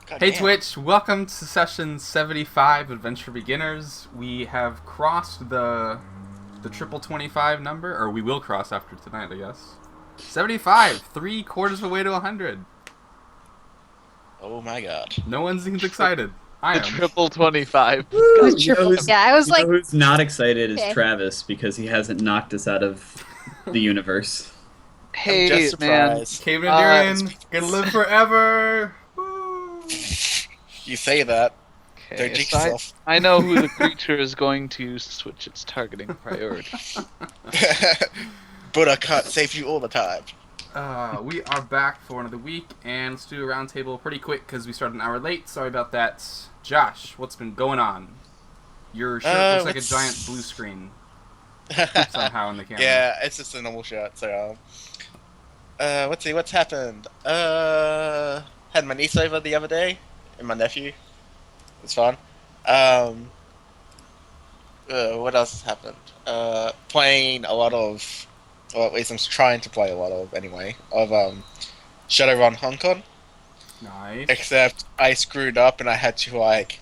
God Hey damn. Twitch, welcome to session 75 Adventure Beginners. We have crossed the triple 25 number, or we will cross after tonight, I guess. 75, 3/4 of the way to 100. Oh my god. No one seems excited. I The am. triple 25. Woo! God, Yeah, I was like, who's not excited is okay. Travis because he hasn't knocked us out of the universe. I'm hey, just man. surprised. Cave Nandarian, gonna live forever. Woo. You say that. Don't Okay, jinx so yourself. I know who the creature is going to switch its targeting priority. But I can't save you all the time. We are back for another week, and let's do a roundtable pretty quick because we started an hour late. Sorry about that. Josh, what's been going on? Your shirt looks like a giant blue screen somehow in the camera. Yeah, it's just a normal shirt, so let's see what's happened. Had my niece over the other day and my nephew. It's fun. What else has happened? Playing a lot of, or at least I'm trying to play a lot of anyway, of Shadowrun Hong Kong. Nice. Except I screwed up and I had to like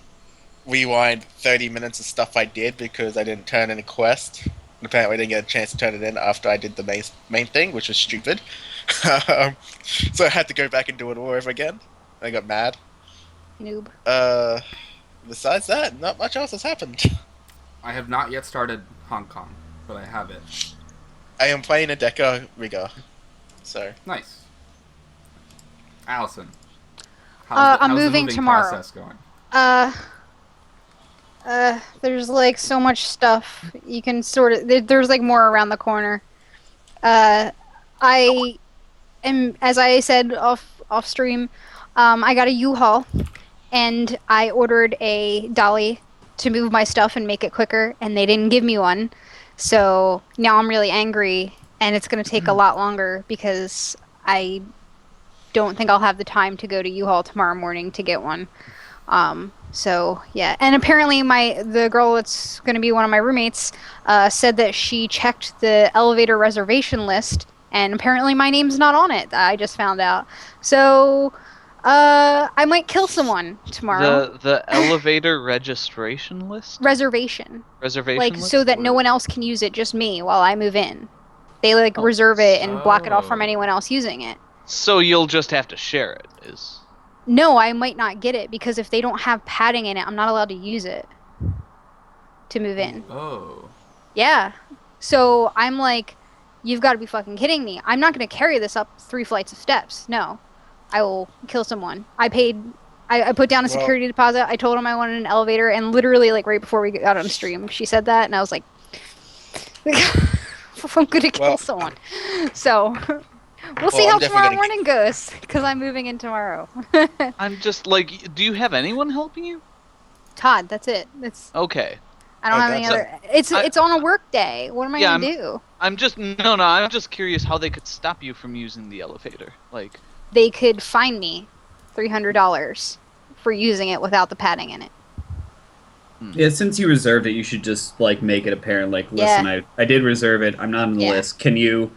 rewind 30 minutes of stuff I did because I didn't turn in a quest. And apparently I didn't get a chance to turn it in after I did the main thing, which was stupid. So I had to go back and do it all over again. I got mad. noob. Besides that, not much else has happened. I have not yet started Hong Kong, but I have it. I am playing a Deca Rigger. So Nice. Allison. I'm how's the moving tomorrow. process going? There's like so much stuff. You can sort of, there's like more around the corner. I am, as I said off stream, I got a U-Haul, and I ordered a dolly to move my stuff and make it quicker, and they didn't give me one. So now I'm really angry, and it's going to take a lot longer because I don't think I'll have the time to go to U-Haul tomorrow morning to get one. So yeah, and apparently the girl that's going to be one of my roommates said that she checked the elevator reservation list, and apparently my name's not on it. I just found out. So I might kill someone tomorrow. The elevator registration list? Reservation, Reservation like list? so that no one else can use it, just me while I move in. They like reserve it and block it off from Oh. anyone else using it. So you'll just have to share it, is... No, I might not get it because if they don't have padding in it, I'm not allowed to use it to move in. Oh. Yeah. So I'm like, you've got to be fucking kidding me. I'm not going to carry this up 3 flights of steps. No. I will kill someone. I put down a security deposit. I told him I wanted an elevator, and literally like right before we got on stream, she said that, and I was like, I'm going to kill someone. So... We'll see how tomorrow morning goes, because I'm moving in tomorrow. I'm just, like, do you have anyone helping you? Todd, that's it. Okay. I don't have any other... It's on a work day. What am I going to do? I'm just curious how they could stop you from using the elevator. Like... They could fine me $300 for using it without the padding in it. Yeah, since you reserved it, you should just like make it apparent. Like, listen, I did reserve it. I'm not on the list. Can you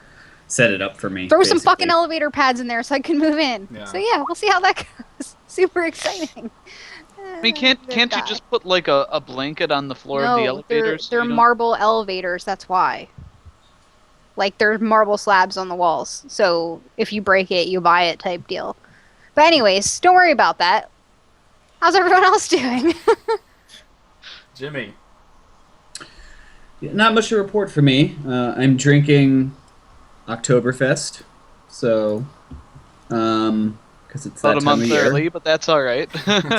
set it up for me? Throw some fucking elevator pads in there so I can move in. Yeah. So yeah, we'll see how that goes. Super exciting. I mean, can't you just put like a blanket on the floor of the elevator? They're marble elevators. That's why. Like there's marble slabs on the walls. So if you break it, you buy it type deal. But anyways, don't worry about that. How's everyone else doing? Jimmy. Not much to report for me. I'm drinking Oktoberfest, so because it's that about a time month of year. early, but that's all right.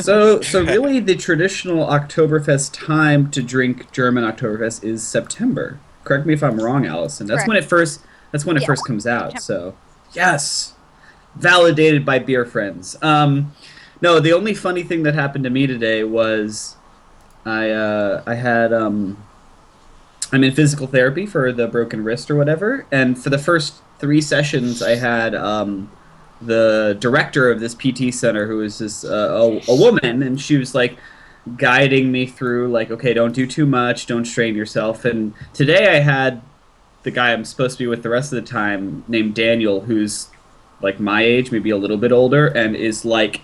So really, the traditional Oktoberfest time to drink German Oktoberfest is September. Correct me if I'm wrong, Allison. That's when it first. That's when it first comes out. So yes, validated by beer friends. No, the only funny thing that happened to me today was I had I'm in physical therapy for the broken wrist or whatever, and for the first 3 sessions, I had the director of this PT center, who was this a woman, and she was like guiding me through, like, okay, don't do too much, don't strain yourself. And today I had the guy I'm supposed to be with the rest of the time, named Daniel, who's like my age, maybe a little bit older, and is like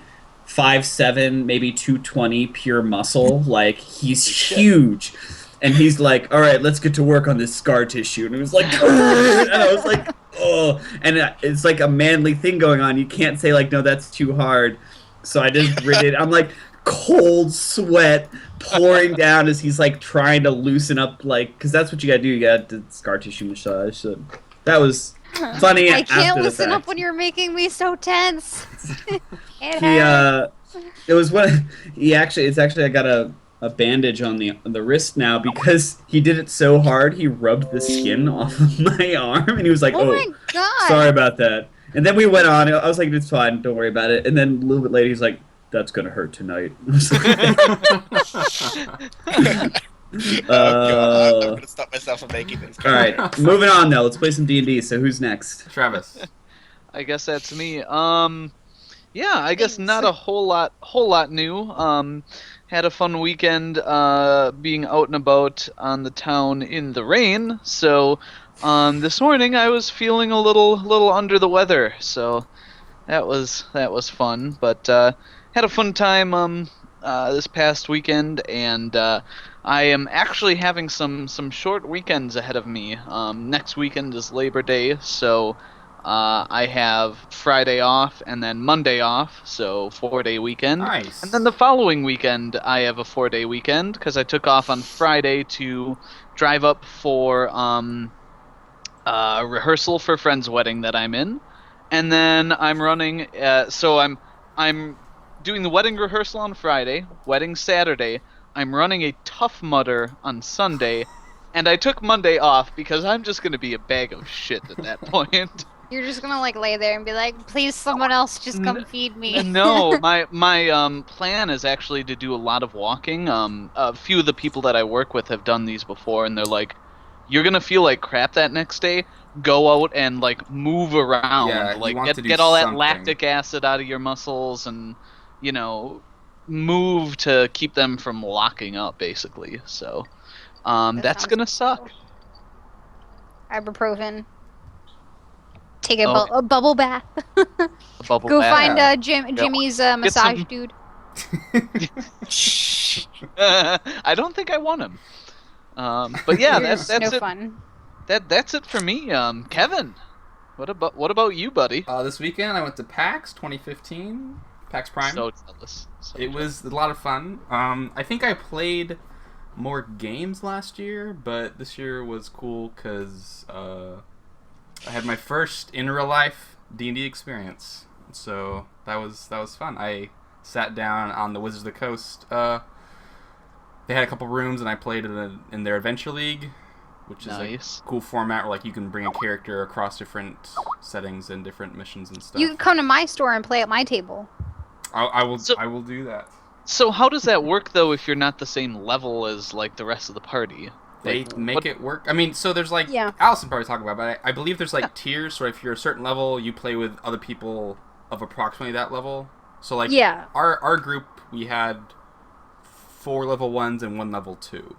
5'7", maybe 220 pure muscle. Like, he's huge. And he's like, all right, let's get to work on this scar tissue. And it was like, and I was like, oh. And it's like a manly thing going on. You can't say, like, no, that's too hard. So I just it. I'm like, cold sweat pouring down as he's like trying to loosen up, like, because that's what you gotta do. You got the scar tissue massage. So that was funny. I can't after the listen fact. up when you're making me so tense. It was one. It's actually I got a bandage on the wrist now because he did it so hard he rubbed the skin off of my arm and he was like, Oh my god. sorry about that. And then we went on. I was like, it's fine, don't worry about it. And then a little bit later he's like, that's gonna hurt tonight. I was like, Oh god, I'm gonna stop myself from making this. all right, moving on though. Let's play some D&D. So who's next? Travis. I guess that's me. Yeah, I guess not a whole lot new. Had a fun weekend being out and about on the town in the rain. So this morning I was feeling a little under the weather. So that was fun. But had a fun time this past weekend, and I am actually having some short weekends ahead of me. Next weekend is Labor Day, so I have Friday off and then Monday off, so 4-day weekend. Nice. And then the following weekend, I have a 4-day weekend because I took off on Friday to drive up for rehearsal for a friend's wedding that I'm in, and then I'm running. So I'm doing the wedding rehearsal on Friday, wedding Saturday. I'm running a Tough Mudder on Sunday, and I took Monday off because I'm just gonna be a bag of shit at that point. You're just gonna like lay there and be like, please, someone else just come feed me. No, my plan is actually to do a lot of walking. A few of the people that I work with have done these before, and they're like, "You're gonna feel like crap that next day. Go out and like move around, Yeah, you like want to do get all something. that lactic acid out of your muscles, and move to keep them from locking up, basically." So, that's sounds gonna suck. Ibuprofen. Take Oh. a bubble bath. A bubble Go bath. find Jimmy's massage some- dude. I don't think I want him. But yeah, that's no it. fun. That's it for me. Kevin, what about you, buddy? This weekend I went to PAX 2015, PAX Prime. So jealous. It was a lot of fun. I think I played more games last year, but this year was cool because I had my first in real life D&D experience. So that was fun. I sat down on the Wizards of the Coast. They had a couple rooms, and I played in their Adventure League, which is Nice. a cool format where like you can bring a character across different settings and different missions and stuff. You can come to my store and play at my table. I will So- I will do that. So how does that work though if you're not the same level as like the rest of the party? They Like, make what- it work. I mean, so there's like Yeah. Allison probably talk about, but I believe there's like tiers. So if you're a certain level, you play with other people of approximately that level. So like Yeah. our group, we had 4 level 1s and 1 level 2.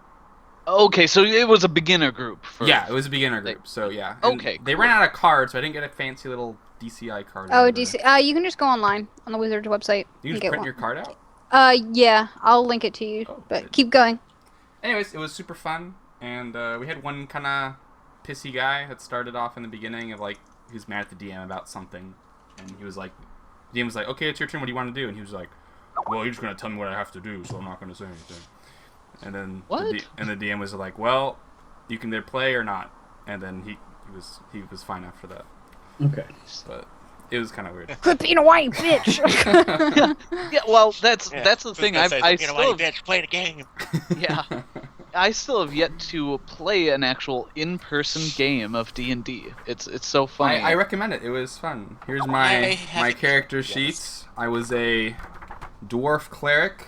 Okay, so it was a beginner group. Yeah, it was a beginner group. So yeah. And Okay, They cool. ran out of cards, so I didn't get a fancy little DCI card. or Oh, whatever. DC. You can just go online on the Wizards website You and just get print one. your card out. Yeah, I'll link it to you. Oh, But good. keep going. Anyways, it was super fun, and we had one kind of pissy guy that started off in the beginning of like he was mad at the DM about something, and he was like, the DM was like, "Okay, it's your turn. What do you want to do?" And he was like, "Well, you're just gonna tell me what I have to do, so I'm not gonna say anything." And then What? the DM was like, "Well, you can either play or not." And then he was fine after that, Okay. but it was kind of weird. Quit being a white bitch. Yeah, well, that's the thing. I still bitch, play the game. yeah, I still have yet to play an actual in-person game of D&D. It's so funny. I recommend it. It was fun. Here's I my have- character yes. sheets. I was a dwarf cleric.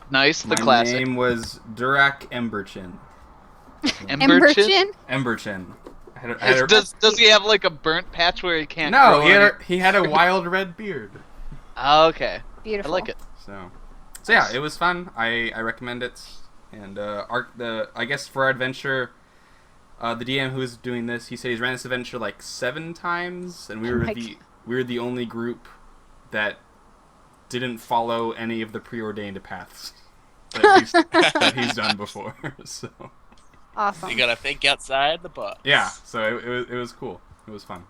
Nice, the My classic. name was Durak Emberchin. Emberchin? Emberchin. I had a- Does he have like a burnt patch where he can't? no, grow he had a wild red beard. Okay, Beautiful. I like it. So yeah, it was fun. I recommend it. And I guess for our adventure, the DM who was doing this, he said he's ran this adventure like 7 times, and we Oh were my we were the only group that didn't follow any of the preordained paths that he's done before. So Awesome. You gotta think outside the box. yeah, so it was cool. It was fun.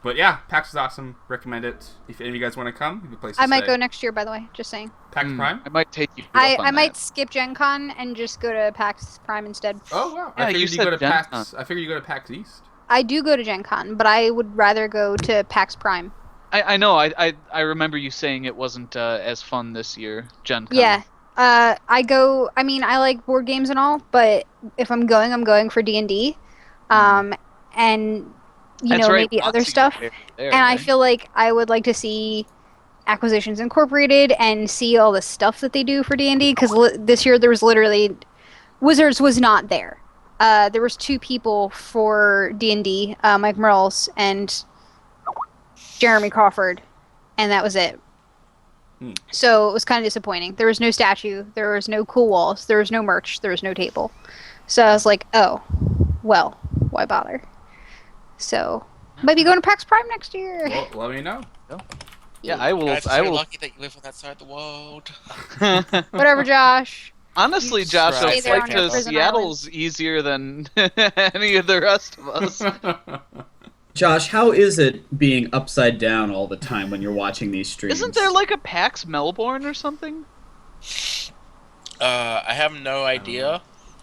But yeah, PAX was awesome. Recommend it. If any of you guys want to come, you have a place to I might stay. go next year, by the way. Just saying. PAX Prime? I might take you. I might skip Gen Con and just go to PAX Prime instead. Oh wow! Yeah, I figured you you said go to Gen PAX. Con. I figured you go to PAX East. I do go to Gen Con, but I would rather go to PAX Prime. I know. I remember you saying it wasn't as fun this year, Gen Con. Yeah. I go. I mean, I like board games and all, but if I'm going for D&D, and That's right, maybe other Roxy stuff. there, And I right? feel like I would like to see Acquisitions Incorporated and see all the stuff that they do for D&D, because this year there was literally Wizards was not there. There was 2 people for D&D, Mike Merles and Jeremy Crawford, and that was it. So it was kind of disappointing. There was no statue, there was no cool walls, there was no merch, there was no table. So I was like, oh, well, why bother? So might be going to PAX Prime next year. Well, let me know. Yeah, I will. Guys, I you're will. lucky that you live on that side of the world. Whatever, Josh. Honestly, You Josh, try a Stay there flight on your to prison Seattle's easier than any of the rest of us. Josh, how is it being upside down all the time when you're watching these streams? Isn't there like a PAX Melbourne or something? I have no idea.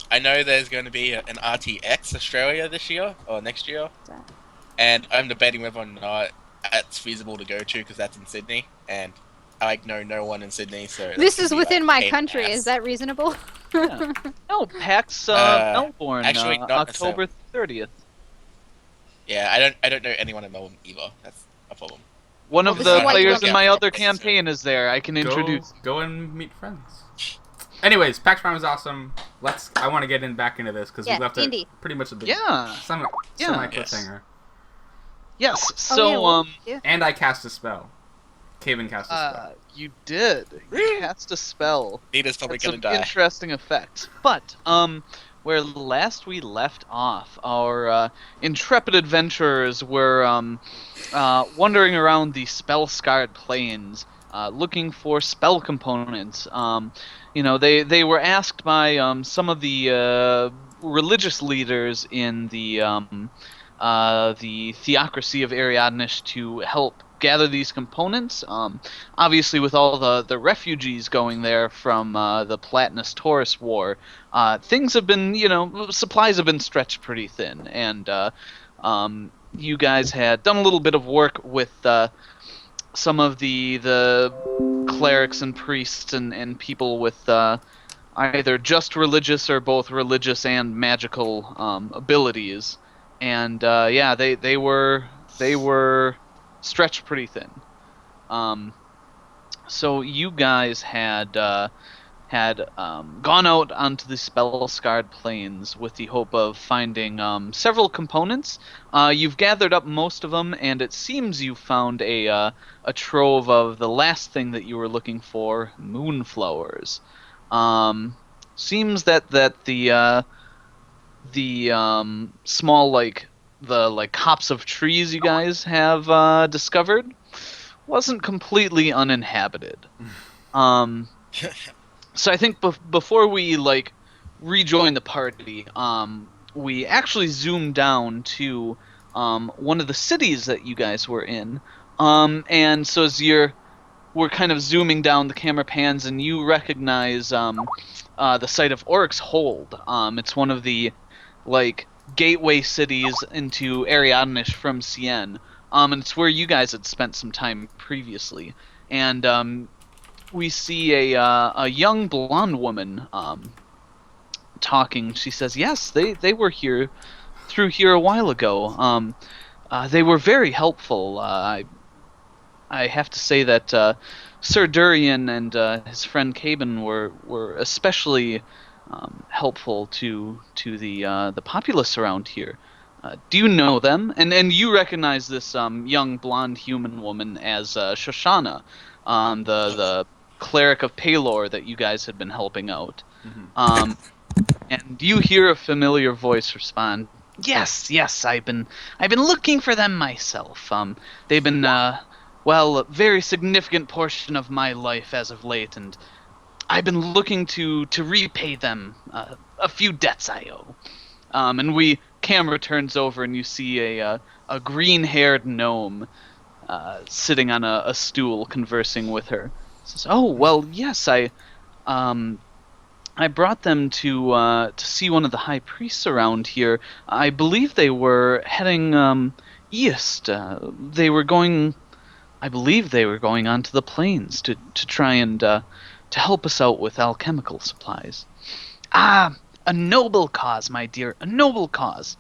I know there's going to be an RTX Australia this year or next year, and I'm debating whether or not it's feasible to go to because that's in Sydney, and I know no one in Sydney, so that's This gonna is be, within like, my pain in the country. ass. Is that reasonable? Yeah. No, PAX Melbourne, actually, not October 30th. Yeah, I don't know anyone in Melbourne either. That's a problem. One Well, of this the is why you players don't in my get other PAX. campaign is there. I can introduce. Go and meet friends. Anyways, PAX Prime is awesome. I want to get back into this because Yeah, we left D&D. it pretty much at the Yeah. semi Yeah. cliffhanger. Yes. Oh, So yeah, well, yeah. And I cast a spell. Caven cast a spell. you did. You cast a spell. Nita's probably That's going to an die. interesting effect. But where last we left off, our intrepid adventurers were wandering around the spell-scarred plains, looking for spell components. They were asked by some of the religious leaders in the theocracy of Ariadnish to help gather these components. Obviously, with all the refugees going there from the Platinus Taurus War, things have been, supplies have been stretched pretty thin, and you guys had done a little bit of work with some of the clerics and priests and people with either just religious or both religious and magical abilities, and they were stretched pretty thin. So you guys had gone out onto the spell-scarred plains with the hope of finding several components. You've gathered up most of them, and it seems you found a trove of the last thing that you were looking for, moonflowers. Seems that the small the copse of trees you guys have discovered wasn't completely uninhabited. So I think before we rejoin the party, we actually zoomed down to one of the cities that you guys were in, and so as we're kind of zooming down, the camera pans, and you recognize the site of Oryx Hold. It's one of the gateway cities into Ariadnish from Cien, and it's where you guys had spent some time previously, and we see a young blonde woman talking. She says, "Yes, they were through here a while ago. They were very helpful. I have to say that Sir Durian and his friend Caben were especially helpful to the populace around here. Do you know them?" And you recognize this young blonde human woman as Shoshana, the cleric of Palor that you guys had been helping out. Mm-hmm. And you hear a familiar voice respond, "Yes, I've been looking for them myself. They've been well, a very significant portion of my life as of late, and I've been looking to repay them a few debts I owe. And camera turns over and you see a green-haired gnome sitting on a stool conversing with her. Says, "Oh well, yes, I brought them to see one of the high priests around here. I believe they were heading east. I believe they were going onto the plains to try and to help us out with alchemical supplies. Ah, a noble cause, my dear, a noble cause.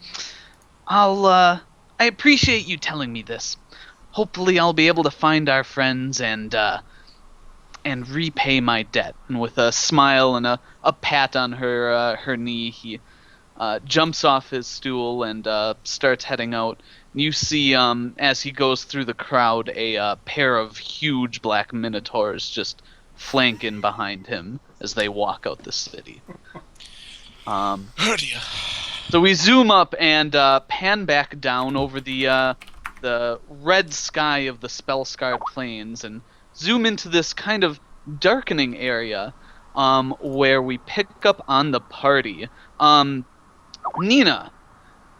I appreciate you telling me this. Hopefully I'll be able to find our friends and repay my debt." And with a smile and a pat on her knee, he jumps off his stool and starts heading out. You see, as he goes through the crowd, a pair of huge black minotaurs just flank in behind him as they walk out the city. Oh dear. So we zoom up and pan back down over the red sky of the spell-scarred plains and zoom into this kind of darkening area where we pick up on the party. Nina,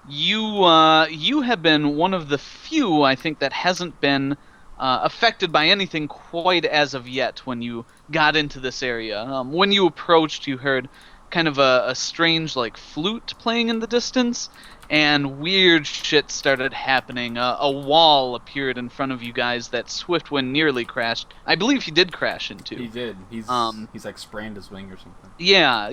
you have been one of the few, I think, that hasn't been affected by anything quite as of yet when you got into this area. When you approached, you heard kind of a strange, like, flute playing in the distance, and weird shit started happening. A wall appeared in front of you guys that Swiftwind nearly crashed. I believe he did crash into. He did. He's like sprained his wing or something. Yeah.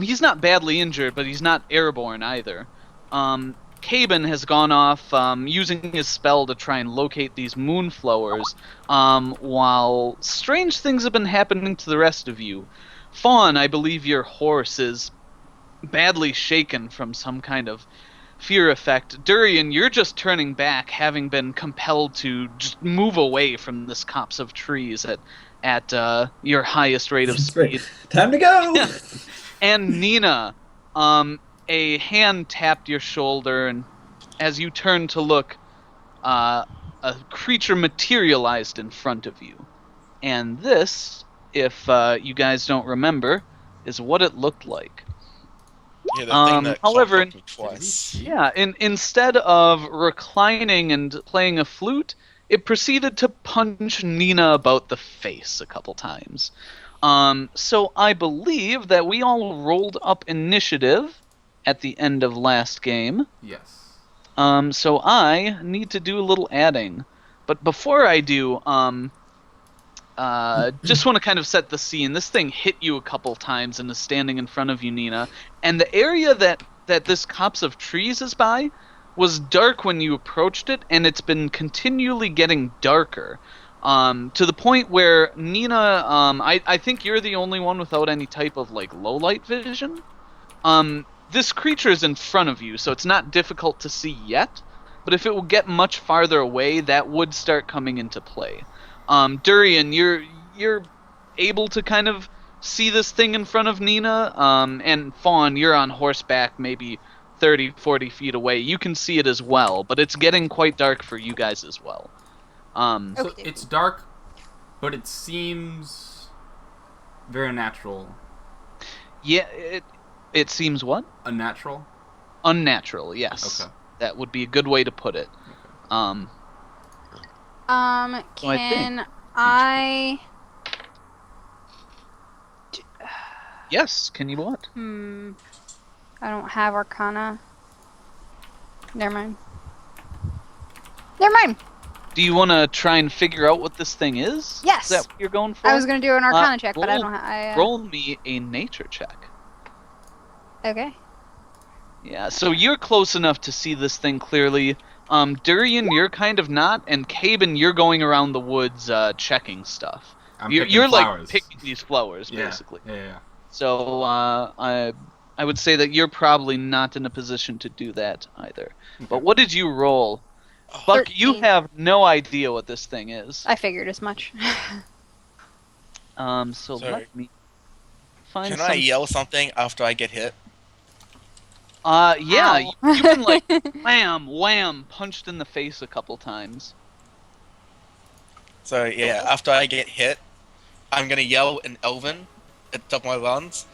He's not badly injured, but he's not airborne either. Caben has gone off using his spell to try and locate these moonflowers, while strange things have been happening to the rest of you. Fawn, I believe your horse is badly shaken from some kind of fear effect. Durian, you're just turning back, having been compelled to just move away from this copse of trees at your highest rate of speed. Time to go! And Nina, a hand tapped your shoulder, and as you turned to look, a creature materialized in front of you. And this, if you guys don't remember, is what it looked like. Yeah, the thing that however, clocked me twice. Yeah, instead of reclining and playing a flute, it proceeded to punch Nina about the face a couple times. So I believe that we all rolled up initiative at the end of last game. Yes. So I need to do a little adding. But before I do, just want to kind of set the scene. This thing hit you a couple times and is standing in front of you, Nina. And the area that this copse of trees is by was dark when you approached it, and it's been continually getting darker. To the point where, Nina, I think you're the only one without any type of, like, low light vision. This creature is in front of you, so it's not difficult to see yet. But if it will get much farther away, that would start coming into play. Durian, you're able to kind of see this thing in front of Nina, and Fawn, you're on horseback maybe 30, 40 feet away. You can see it as well, but it's getting quite dark for you guys as well. So it's dark, but it seems very natural. Yeah, it seems what? Unnatural? Unnatural, yes. Okay. That would be a good way to put it. Okay. Can I? Yes, can you what? I don't have Arcana. Never mind. Do you want to try and figure out what this thing is? Yes. Is that what you're going for? I was gonna do an Arcana check, but I don't have. Roll me a nature check. Okay. Yeah, so you're close enough to see this thing clearly. Durian, you're kind of not, and Caben, you're going around the woods checking stuff. You're like picking these flowers, basically. Yeah. So I would say that you're probably not in a position to do that either. Okay. But what did you roll? Buck, 13. you have no idea what this thing is. I figured as much. So Sorry. let me find Can I yell something after I get hit? Yeah, Ow. you've been like wham, wham, punched in the face a couple times. So yeah, after I get hit, I'm gonna yell in Elven at the top of my lungs.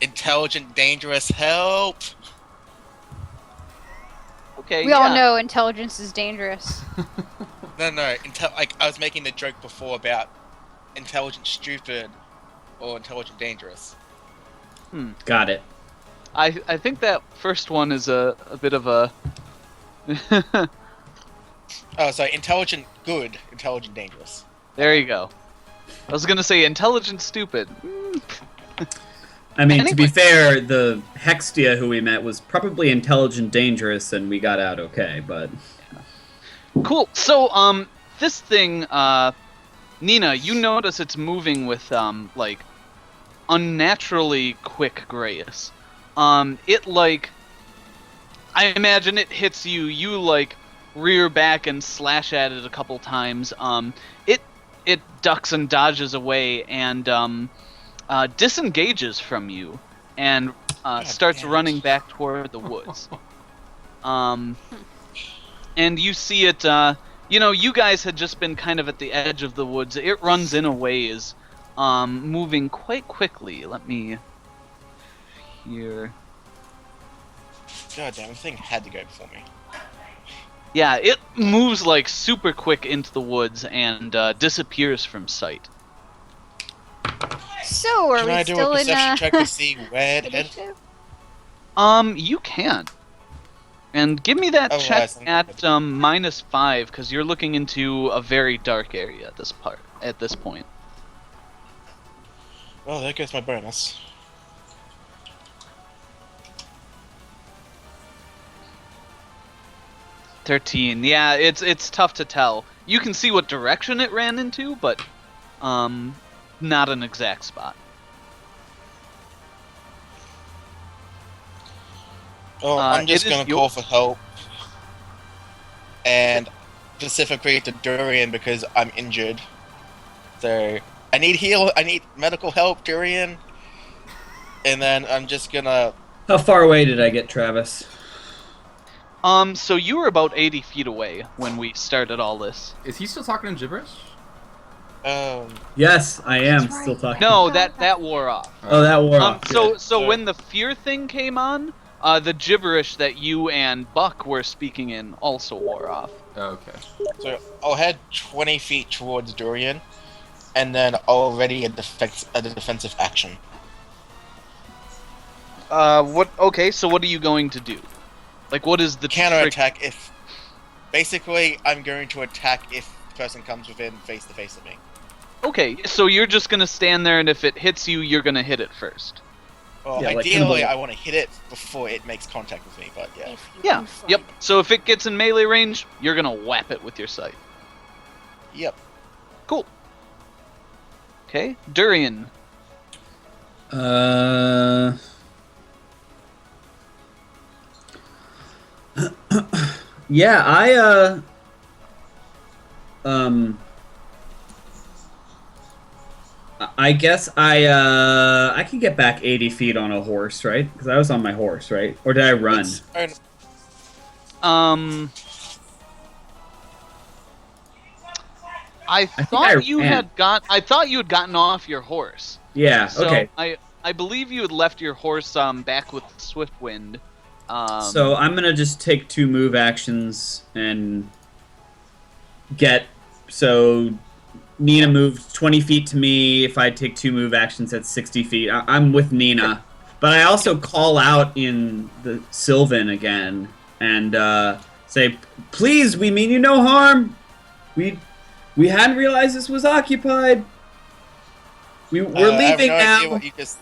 Intelligent, dangerous, help! Okay. We all know intelligence is dangerous. No, like I was making the joke before about intelligent, stupid, or intelligent, dangerous. Got it. I think that first one is a bit of a. Oh, sorry, intelligent, good, intelligent, dangerous. There you go. I was gonna say intelligent, stupid. I mean, to be Anyway. fair, the Hextia who we met was probably intelligent, dangerous, and we got out okay. But Cool. So, this thing, Nina, you notice it's moving with, like, unnaturally quick grace. It, like, I imagine it hits you, you, like, rear back and slash at it a couple times. It ducks and dodges away and, disengages from you and, starts damn it. running back toward the woods. And you see it, you guys had just been kind of at the edge of the woods. It runs in a ways, moving quite quickly. Let me... Here... God damn, the thing had to go before me. Yeah, it moves, like, super quick into the woods and, disappears from sight. So, are Can we I do still a in perception check to see where it headed? initiative? You can. And give me that check Otherwise, I'm at, good. -5, because you're looking into a very dark area at this point. Well, there goes my bonus. $13. Yeah, it's tough to tell. You can see what direction it ran into, but not an exact spot. Oh, I'm just it is gonna your- call for help. And specifically to Durian because I'm injured. So I need medical help, Durian. And then I'm just gonna how far away did I get, Travis? So you were about 80 feet away when we started all this. Is he still talking in gibberish? Yes, I am That's right. still talking. No, that wore off. Oh, that wore off. So Good. so when the fear thing came on, the gibberish that you and Buck were speaking in also wore off. Oh, okay. so I'll head 20 feet towards Durian, and then I'll ready a defensive action. What? Okay, so what are you going to do? Like, what is the Counterattack if basically I'm going to attack if the person comes within face to face of me. Okay, so you're just gonna stand there, and if it hits you, you're gonna hit it first. Well, Yeah, like ideally Kimball. I want to hit it before it makes contact with me, but yeah. If you Yeah. can fight. Yep. So if it gets in melee range, you're gonna whap it with your sight. Yep. Cool. Okay, Durian. Yeah, I guess I can get back 80 feet on a horse, right? Because I was on my horse, right? Or did I run? It's- oh, I think thought I you ran. I thought you had gotten off your horse. Yeah. So Okay. I believe you had left your horse back with Swiftwind. So I'm gonna just take 2 move actions and get so Nina moved 20 feet to me. If I take 2 move actions, that's 60 feet. I'm with Nina, but I also call out in the Sylvan again and say, "Please, we mean you no harm. We hadn't realized this was occupied. We're leaving I have no idea now." what you just.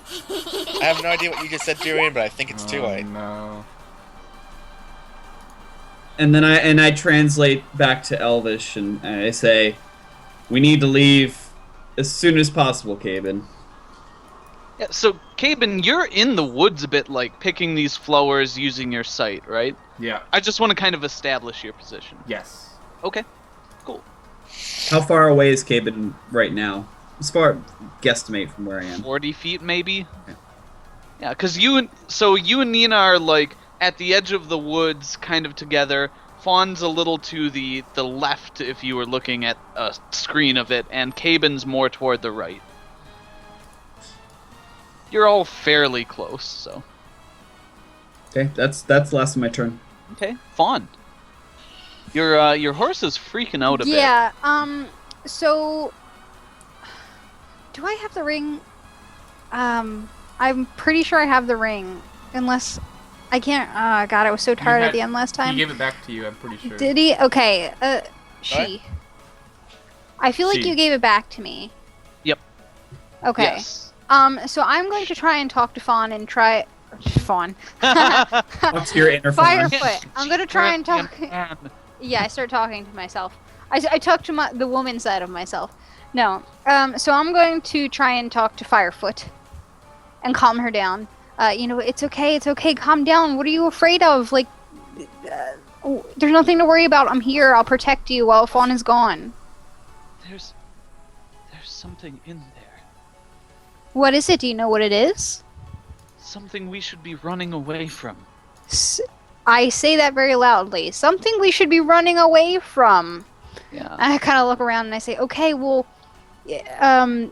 I have no idea what you just said, Durian, but I think it's too late. No. And then I translate back to Elvish and I say, "We need to leave as soon as possible, Cabin." Yeah, so Cabin, you're in the woods a bit, like picking these flowers using your sight, right? Yeah. I just want to kind of establish your position. Yes. Okay, cool. How far away is Cabin right now? As far guesstimate from where I am. 40 feet, maybe. Okay. Yeah, because you and Nina are like at the edge of the woods, kind of together, Fawn's a little to the left if you were looking at a screen of it, and Caben's more toward the right. You're all fairly close, so. Okay, that's the last of my turn. Okay, Fawn. Your horse is freaking out a bit. Yeah. So, do I have the ring? I'm pretty sure I have the ring, unless I can't. God, I was so tired at the end last time. He gave it back to you. I'm pretty sure. Did he? Okay. She. I feel like She. you gave it back to me. Yep. Okay. Yes. So I'm going to try and talk to Fawn and try. Fawn. What's your inner Fawn? Firefoot. I'm gonna try and talk. Yeah, I start talking to myself. I talk to the woman side of myself. No. So I'm going to try and talk to Firefoot and calm her down. It's okay. It's okay. Calm down. What are you afraid of? Like, there's nothing to worry about. I'm here. I'll protect you while Fawn is gone. There's something in there. What is it? Do you know what it is? Something we should be running away from. I say that very loudly. Something we should be running away from. Yeah. And I kind of look around and I say, okay, well, So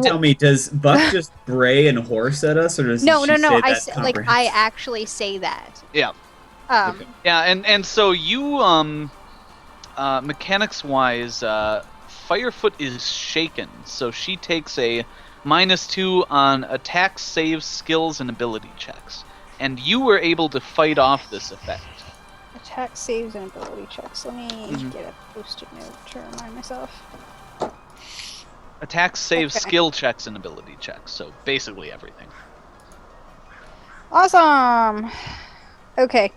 tell me, does Buck just bray and horse at us, or does No. she say I that say, like I comprehensively? actually say that. Yeah. Okay. Yeah, and so you mechanics wise, Firefoot is shaken, so she takes a -2 on attack, saves, skills, and ability checks. And you were able to fight off this effect. Attack, saves, and ability checks. Let me Mhm. get a post-it note to remind myself. Attack, saves, Okay. skill checks, and ability checks. So basically everything. Awesome. Okay.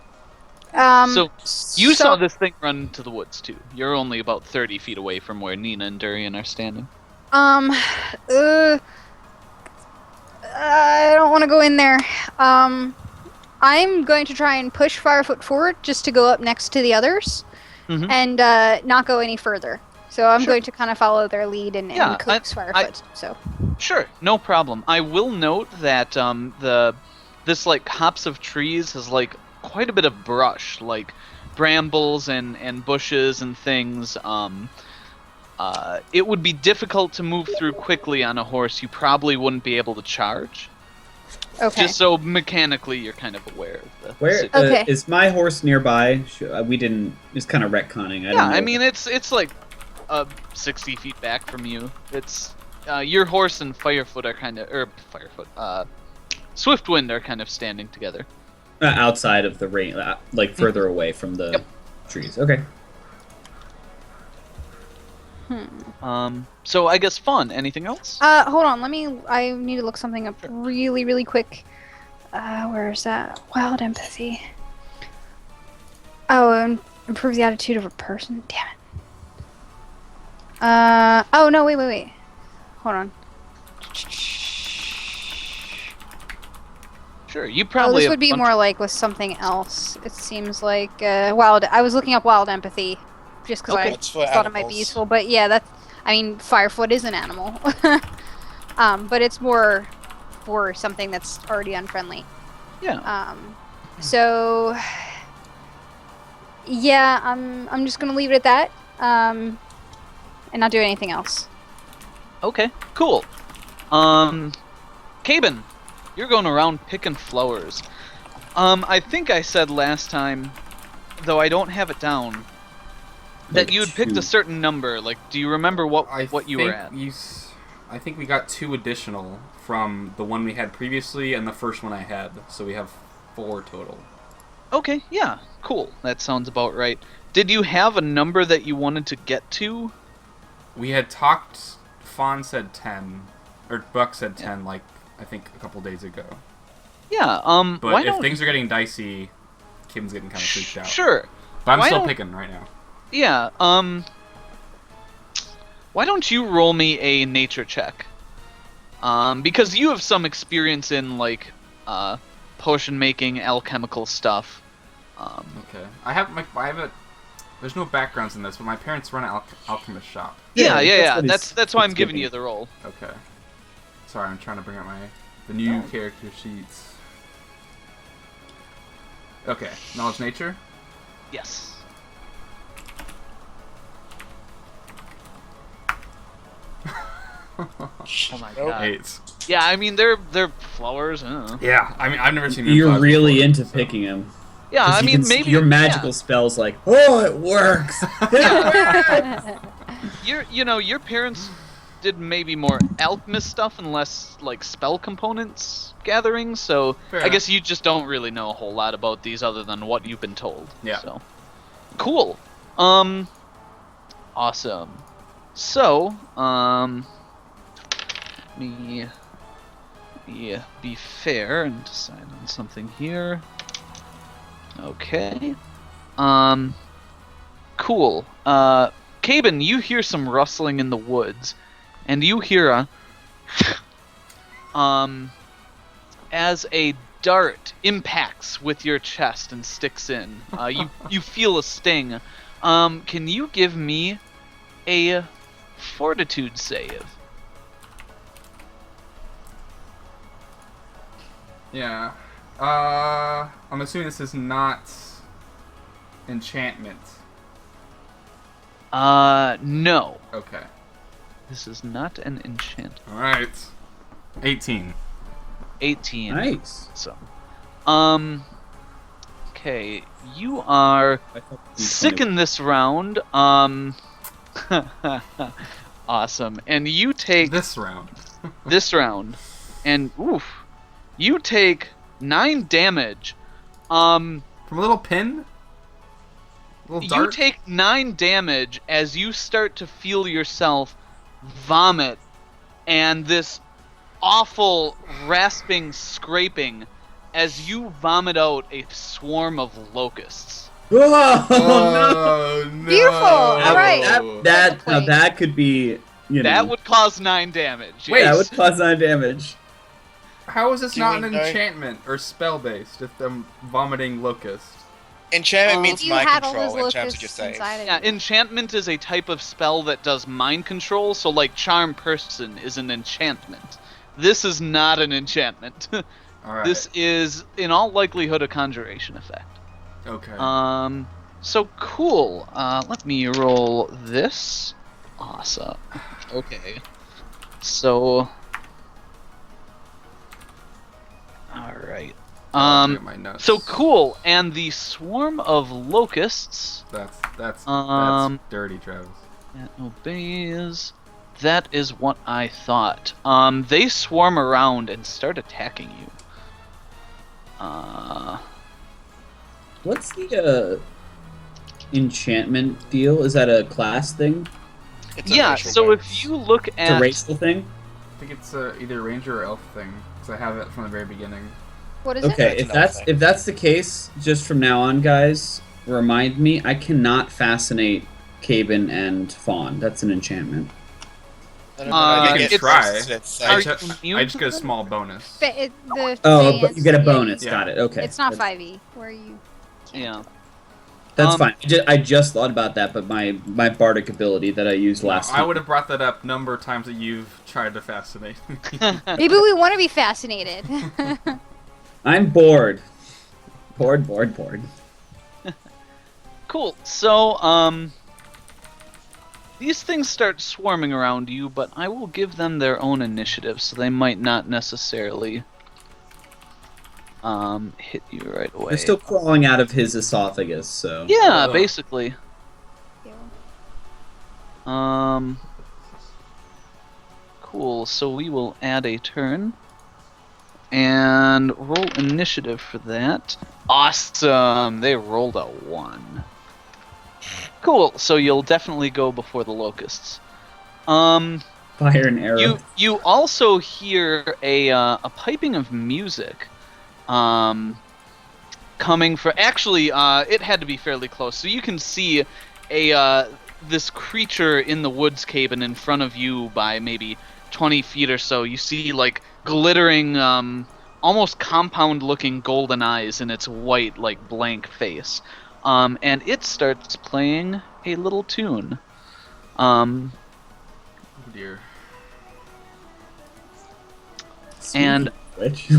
So, You so- saw this thing run to the woods too. You're only about 30 feet away from where Nina and Durian are standing. I don't want to go in there. I'm going to try and push Firefoot forward just to go up next to the others, Mhm. and not go any further. So I'm Sure. going to kind of follow their lead and Yeah, coax Firefoot. So Sure, no problem. I will note that this like copse of trees has like quite a bit of brush, like brambles and bushes and things. It would be difficult to move through quickly on a horse. You probably wouldn't be able to charge. okay. Just so mechanically you're kind of aware of the Where situation. Okay. is my horse nearby? We didn't. It's kind of retconning. Yeah, I mean it's like 60 feet back from you. It's your horse and Firefoot are kind of Swiftwind are kind of standing together. outside of the range, like further away from the Yep. trees. Okay. So I guess fun. Anything else? Hold on. I need to look something up really, really quick. Where is that? Wild empathy. Oh, improve the attitude of a person. Damn it. Oh no! Wait. Hold on. Sure. You Oh, probably. this have would be a bunch- more like with something else. It seems like wild. I was looking up wild empathy, just because Okay. I It's for thought it might be animals. useful. But yeah, that's. I mean, Firefoot is an animal, but it's more for something that's already unfriendly. Yeah. So yeah, I'm just gonna leave it at that, and not do anything else. Okay. Cool. Caben, you're going around picking flowers. I think I said last time, though I don't have it down, that Like you had picked 2. a certain number. Like, do you remember what you were at? I think we got 2 additional from the one we had previously and the first one I had, so we have 4 total. Okay. Yeah. Cool. That sounds about right. Did you have a number that you wanted to get to? We had talked. Fawn said 10, or Buck said 10, like I think a couple days ago. Yeah. But Why if don't? things are getting dicey, Kim's getting kind of freaked out. Sure. But I'm Why still don't- picking right now. Yeah. Why don't you roll me a nature check? Because you have some experience in like potion making, alchemical stuff. Okay. I have a. There's no backgrounds in this, but my parents run an alchemist shop. Yeah. what That's why I'm it's giving giving. you the roll. Okay. Sorry, I'm trying to bring up the new character sheets. Okay. Knowledge nature. Yes. Oh my Nope. god. 8. Yeah, I mean they're flowers. I don't know. Yeah, I mean I've never seen. You're moonflowers really before, into so. picking him. Yeah, 'Cause I you mean can see maybe your magical spells like, oh, it works. Your parents did maybe more alchemist stuff and less like spell components gathering, so Fair I enough. guess you just don't really know a whole lot about these other than what you've been told. Yeah. So cool. Awesome. So, me be fair and decide on something here. Okay. Cool. Caben, you hear some rustling in the woods, and you hear a as a dart impacts with your chest and sticks in. You feel a sting. Can you give me a fortitude save? Yeah. I'm assuming this is not enchantment. No. Okay. This is not an enchantment. All right. 18. 18. Nice. So, okay, you are sick in this round. Awesome. And you take This round. this round, and oof, you take 9 damage. From a little pin? Little You dart? take 9 damage as you start to feel yourself vomit, and this awful rasping scraping as you vomit out a swarm of locusts. Oh, Oh, no. Beautiful. All right. that could be, That would cause 9 damage. Wait. that would cause 9 damage. How is this Do not we an know- enchantment or spell based if I'm vomiting locust? Enchantment means You mind had all control those in terms of locusts your save. inside of Yeah, you. enchantment is a type of spell that does mind control, so like Charm Person is an enchantment. This is not an enchantment. Alright. This is, in all likelihood, a conjuration effect. Okay. So cool. Let me roll this. Awesome. Okay. So. Alright. Look at my notes. So cool. And the swarm of locusts That's dirty, Travis. that obeys. That is what I thought. They swarm around and start attacking you. What's the enchantment deal? Is that a class thing? It's a Yeah, racial so bonus. if you look It's a at racial thing? I think it's either a ranger or elf thing because I have it from the very beginning. What is Okay, it? if That's another thing. that's the case, just from now on, guys, remind me, I cannot fascinate Caben and Fawn. That's an enchantment. I don't know how you to can get try. this, it's, Are I you just immune get a to small bonus. The Oh, fans, you get a yeah, bonus. Yeah. Got it. Okay. It's not That's- 5e where you. yeah. That's Um, fine. I just thought about that, but my bardic ability that I used last I week. would have brought that up number of times that you've tried to fascinate me. Maybe we want to be fascinated. I'm bored. Bored. Cool. So, these things start swarming around you, but I will give them their own initiative, so they might not necessarily hit you right away. They're still crawling out of his esophagus, so. Yeah, Ugh. basically. Cool. So we will add a turn and roll initiative for that. Awesome. They rolled a 1. Cool. So you'll definitely go before the locusts. Fire and arrow. You also hear a piping of music, coming for. Actually, it had to be fairly close, so you can see this creature in the woods cabin in front of you by maybe 20 feet or so. You see like glittering, almost compound-looking golden eyes in its white, like blank face, and it starts playing a little tune. Oh dear. And Which?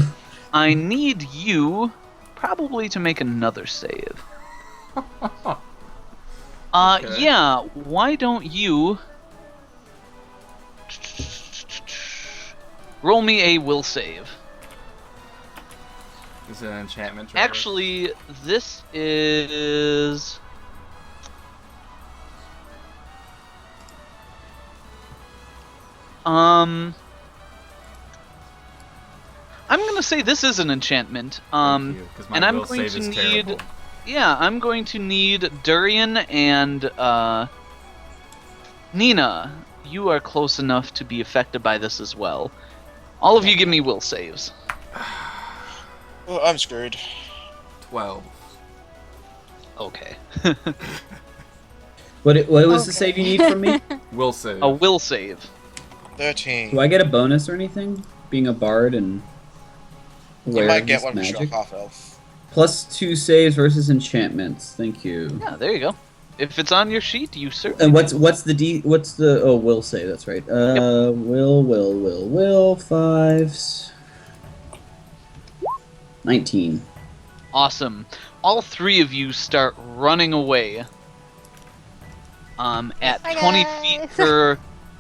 I need you probably to make another save. Okay. Yeah, why don't you Roll me a will save. Is it an enchantment? Trevor? Actually, this is... I'm gonna say this is an enchantment. Thank you, 'cause my and I'm will going save to is need... terrible. Yeah, I'm going to need Durian and, Nina. You are close enough to be affected by this as well. All of you give me will saves. Well, I'm screwed. 12. Okay. What was the save you need from me? Will save. A will save. 13. Do I get a bonus or anything? Being a bard and You aware might of get this one for sure, magic. half elf. +2 saves versus enchantments. Thank you. Yeah, there you go. If it's on your sheet, you certainly. And what's the will save? That's right. Will 5s. 19. Awesome. All three of you start running away. At Bye, 20 guys. feet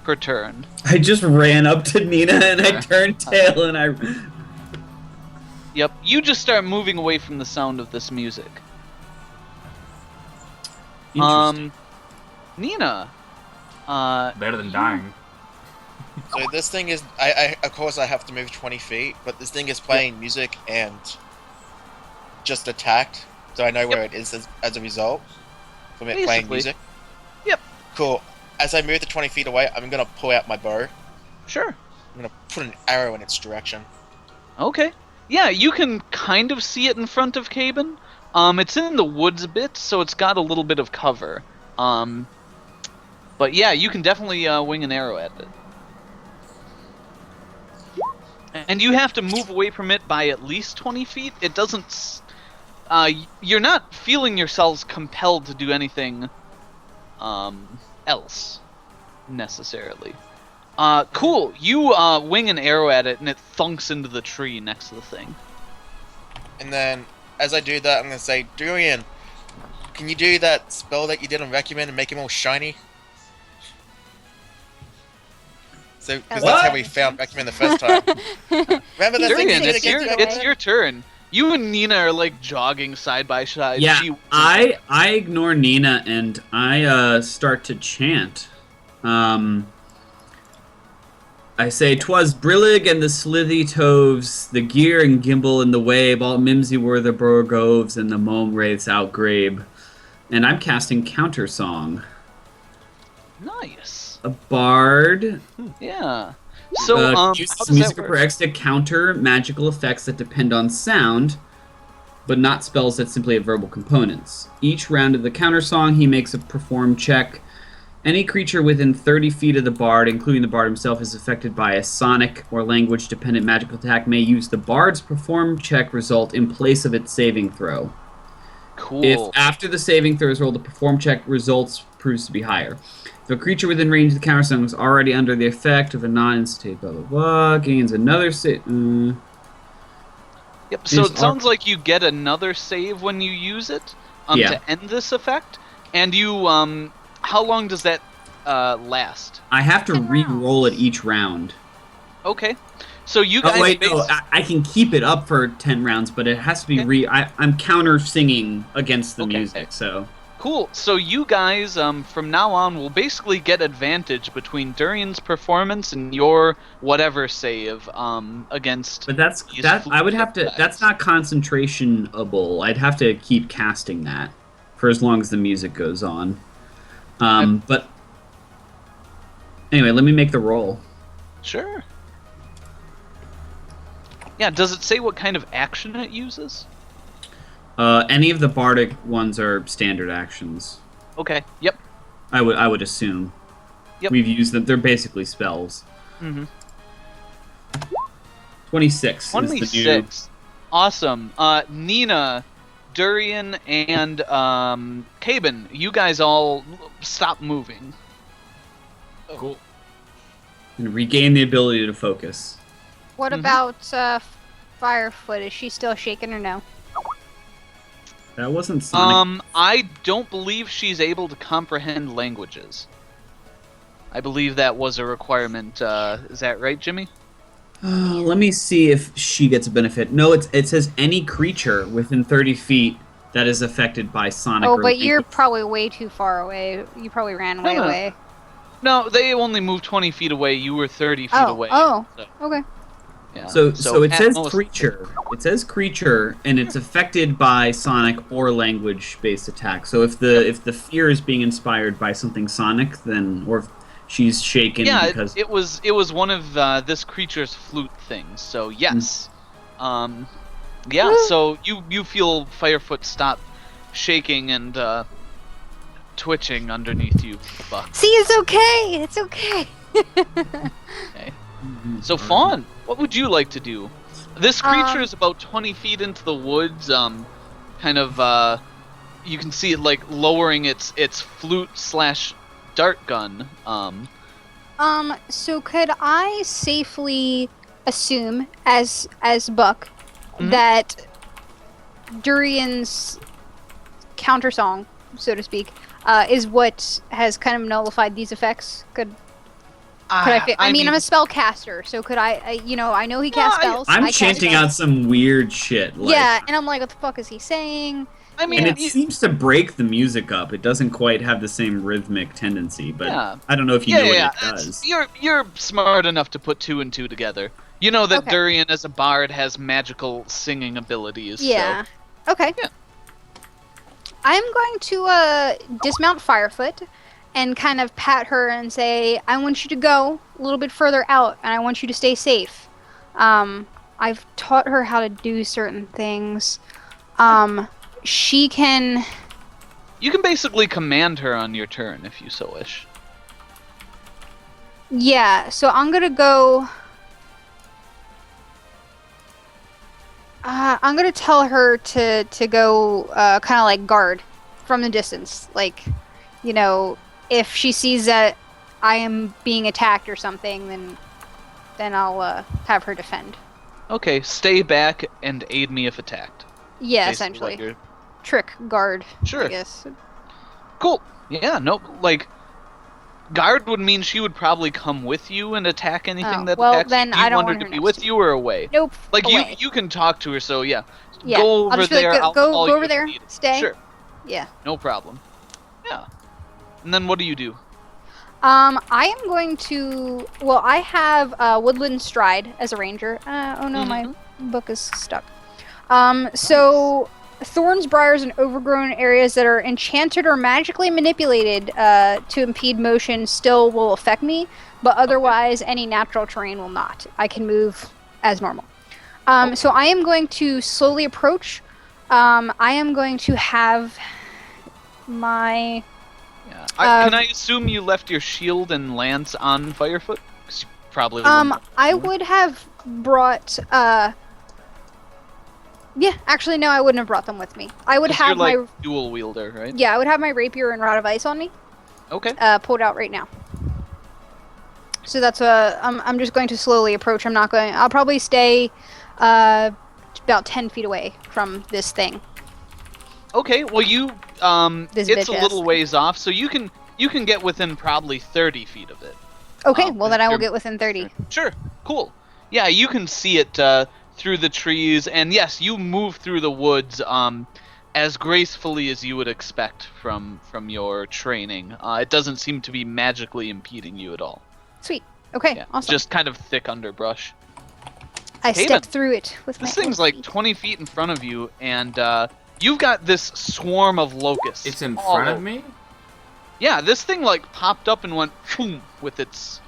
per turn. I just ran up to Nina and I turned tail and I. Yep. You just start moving away from the sound of this music. Interesting. Nina. Better than dying. So this thing is, I of course I have to move 20 feet, but this thing is playing music and just attacked, so I know where it is as a result from it playing Basically. music. Yep. Cool. As I move the 20 feet away, I'm gonna pull out my bow. Sure. I'm gonna put an arrow in its direction. Okay. Yeah, you can kind of see it in front of Caben. It's in the woods a bit, so it's got a little bit of cover. But yeah, you can definitely wing an arrow at it. And you have to move away from it by at least 20 feet. It doesn't... you're not feeling yourselves compelled to do anything else, necessarily. Cool. You wing an arrow at it, and it thunks into the tree next to the thing. And then, as I do that, I'm gonna say, Durian, can you do that spell that you did on Recumen and make him all shiny? So, because that's how we found Recumen the first time. Remember that thing you Durian, did it's against it's your turn. You and Nina are like jogging side by side. Yeah, She- I ignore Nina and I start to chant. I say, "'Twas Brillig and the slithy toves, the gear and gimble and the wabe, all mimsy were the burgoves and the mome wraiths outgrabe." And I'm casting Counter Song. Nice. A bard Yeah. So how uses does music that for work? X to counter magical effects that depend on sound, but not spells that simply have verbal components. Each round of the counter song, he makes a perform check. Any creature within 30 feet of the bard, including the bard himself, is affected by a sonic or language-dependent magical attack may use the bard's perform check result in place of its saving throw. Cool. If after the saving throw is rolled, the perform check results proves to be higher. If a creature within range of the counter song is already under the effect of a non-instant blah blah blah, gains another Yep. So Is it sounds like you get another save when you use it Yeah. to end this effect, and you how long does that last? I have to 10 re-roll it rounds. each round. Okay. So you guys Oh wait, no, bas- I can keep it up for 10 rounds, but it has to be Okay. I'm counter singing against the Okay. music, so Cool. So you guys, from now on, will basically get advantage between Durian's performance and your whatever save against. but that's Use that I would flute have to effects. that's not concentrationable. I'd have to keep casting that for as long as the music goes on. But anyway, let me make the roll. Sure. Yeah. Does it say what kind of action it uses? Any of the bardic ones are standard actions. Okay. Yep. I would assume. Yep. We've used them. They're basically spells. Mm-hmm. 26 is the new. 26. Awesome. Nina, Durian, and Caben, you guys all stop moving. Cool. And regain the ability to focus. What Mhm. about Firefoot? Is she still shaking or no? That wasn't Sonic. I don't believe she's able to comprehend languages. I believe that was a requirement. Is that right, Jimmy? Let me see if she gets a benefit. No, it says any creature within 30 feet that is affected by sonic. Oh, or but you're language. probably way too far away. You probably ran way No. away. No, they only moved 20 feet away. You were 30 feet away. Oh, So, okay. yeah. So it at says most- creature. It says creature, and it's affected by sonic or language-based attack. So if the fear is being inspired by something sonic, then or if she's shaken Yeah, because it was one of this creature's flute things. So yes, yeah. Woo. So you feel Firefoot stop shaking and twitching underneath you, Buck. See, it's okay. It's okay. So Fawn, what would you like to do? This creature Um, is about 20 feet into the woods. Kind of you can see it like lowering its flute/dart gun. So could I safely assume, as Buck, Mhm. that Durian's countersong, so to speak, is what has kind of nullified these effects? Could I mean, I'm a spellcaster, so could I know he casts spells. I'm I cast chanting spells. out some weird shit. Like, Yeah, and I'm like, what the fuck is he saying? I mean, and it you- seems to break the music up. It doesn't quite have the same rhythmic tendency, but Yeah. I don't know if you know what it does. You're smart enough to put 2 and 2 together. You know that Okay. Durian as a bard has magical singing abilities. Yeah. Okay. Yeah. I'm going to dismount Firefoot and kind of pat her and say, I want you to go a little bit further out, and I want you to stay safe. I've taught her how to do certain things. She can... You can basically command her on your turn if you so wish. Yeah, so I'm gonna go... I'm gonna tell her to go kind of like guard from the distance. Like, if she sees that I am being attacked or something, then I'll have her defend. Okay, stay back and aid me if attacked. Yeah, Basically essentially. what you're- Trick guard, Sure. I guess. Cool. Yeah, no, like, guard would mean she would probably come with you and attack anything Oh, that well, attacks then you. Do you I don't want her want to her be next with to you or away? Nope. Like, away. you can talk to her, so yeah. Yeah. Go I'll over just be like, there, I'll go call you over if there. needed. Stay. Sure, Yeah. no problem. Yeah. And then what do you do? I am going to. Well, I have Woodland Stride as a ranger. Oh no, my book is stuck. So thorns, briars, and overgrown areas that are enchanted or magically manipulated to impede motion still will affect me, but otherwise, any natural terrain will not. I can move as normal. So I am going to slowly approach. I am going to have my. Yeah. Can I assume you left your shield and lance on Firefoot? 'Cause you probably wouldn't- I would have brought. Yeah, actually, no, I wouldn't have brought them with me. I would 'cause have you're like my. dual wielder, right? Yeah, I would have my rapier and rod of ice on me. Okay. Pulled out right now. So that's I'm just going to slowly approach. I'm not going. I'll probably stay, about 10 feet away from this thing. Okay. Well, you This it's a bitch-ass little thing. ways off, so you can get within probably 30 feet of it. Okay, Oh, well then I will you're- get within 30. Sure. Cool. Yeah, you can see it through the trees, and yes, you move through the woods as gracefully as you would expect from your training. It doesn't seem to be magically impeding you at all. Sweet. Okay, Yeah, awesome. just kind of thick underbrush. I Haven, step through it with my. This thing's own like feet. 20 feet in front of you, and you've got this swarm of locusts. It's in all front of over. me? Yeah, this thing like popped up and went boom with its